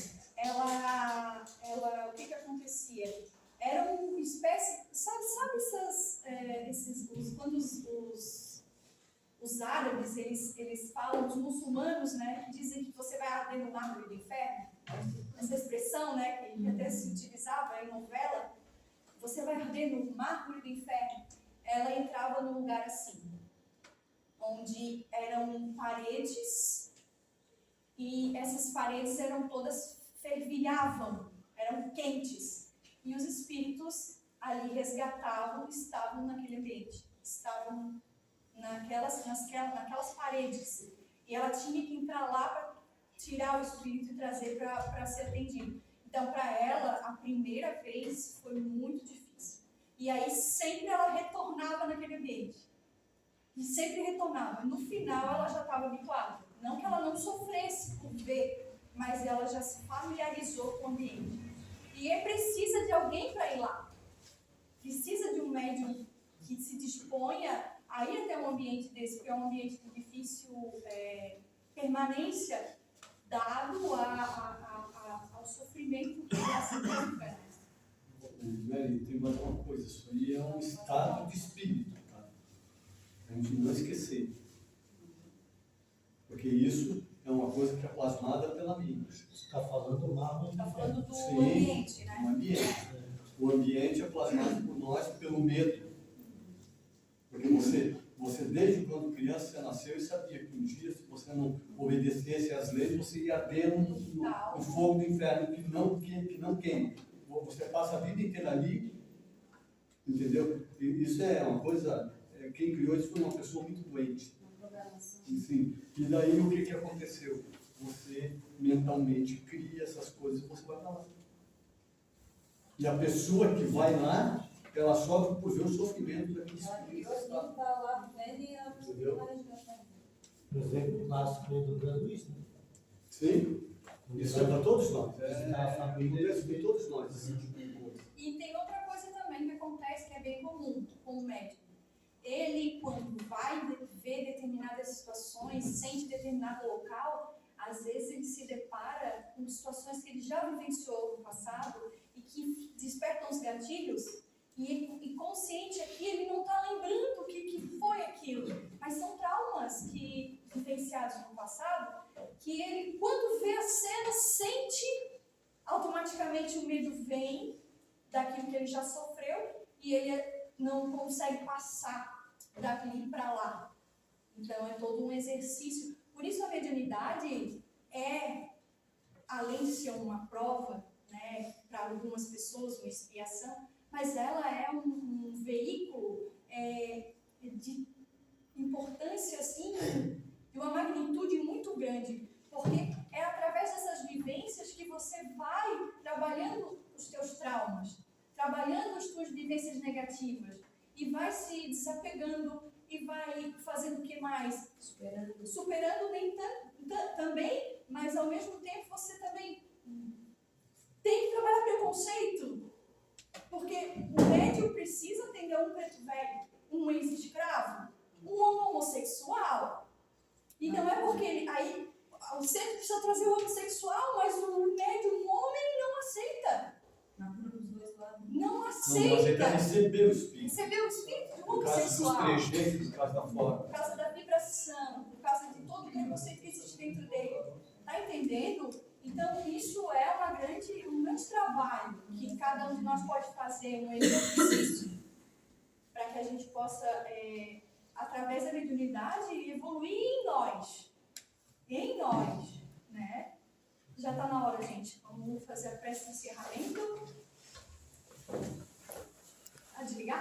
o que acontecia? Era uma espécie, sabe quando os árabes, eles falam, os muçulmanos, né, que dizem que você vai arder no mármore do inferno, essa expressão, né, que até se utilizava em novela, você vai arder no mármore do inferno. Ela entrava num lugar assim, onde eram paredes, e essas paredes eram todas, fervilhavam, eram quentes. E os espíritos ali resgatavam, estavam naquele ambiente, estavam naquelas paredes. E ela tinha que entrar lá para tirar o espírito e trazer para ser atendido. Então, para ela, a primeira vez foi muito difícil. E aí, sempre ela retornava naquele ambiente. E sempre retornava. No final, ela já estava habituada. Não que ela não sofresse por ver, mas ela já se familiarizou com o ambiente. E precisa de alguém para ir lá. precisa de um médium que se disponha a ir até um ambiente desse, porque é um ambiente de difícil permanência, dado ao sofrimento que já se encontra. Velho, tem mais uma coisa, isso aí é um estado de espírito, tá? A gente não esquecer. Porque isso é uma coisa que é plasmada pela mente. Você está falando mal. Está falando do Sim, ambiente, né? o ambiente. O ambiente é plasmado por nós pelo medo. Porque você desde quando criança, você nasceu e sabia que um dia, se você não obedecesse às leis, você ia ver um fogo do inferno que não queima. Você passa a vida inteira ali, entendeu? E isso é uma coisa, quem criou isso foi uma pessoa muito doente. Sim. E daí o que aconteceu? Você mentalmente cria essas coisas e você vai para lá. E a pessoa que vai lá, ela sofre por ver o sofrimento daquele espírito. Entendeu? O exemplo clássico do André Luiz, né? Sim. Isso é para todos nós. A família de todos nós. E tem outra coisa também que acontece que é bem comum com o médico. Ele, quando vai ver determinadas situações, sente determinado local, às vezes ele se depara com situações que ele já vivenciou no passado e que despertam os gatilhos, e consciente aqui ele não está lembrando o que foi aquilo, mas são traumas que vivenciados no passado, que ele, quando vê a cena, sente, automaticamente o medo vem daquilo que ele já sofreu e ele não consegue passar daqui para lá. Então é todo um exercício. Por isso a mediunidade é, além de ser uma prova, né, para algumas pessoas, uma expiação, mas ela é um veículo de importância, assim, de uma magnitude muito grande, porque é através dessas vivências que você vai trabalhando os teus traumas, trabalhando as tuas vivências negativas, e vai se desapegando, e vai fazendo o que mais? Superando nem tanto, também, mas ao mesmo tempo você também tem que trabalhar preconceito, porque o médium precisa atender um preto velho, um ex-escravo, um homossexual. E não é porque aí o centro precisa trazer o homossexual, mas o médium, o homem, não aceita. Não aceita. Receber o espírito. Receber o espírito do Por causa homossexual. dos trejeitos, por causa da forma. Por causa da vibração, por causa de todo o preconceito que existe dentro dele. Está entendendo? Então, isso é um grande trabalho que cada um de nós pode fazer, um exercício, para que a gente possa, através da mediunidade, evoluir em nós. Em nós, né? Já está na hora, gente.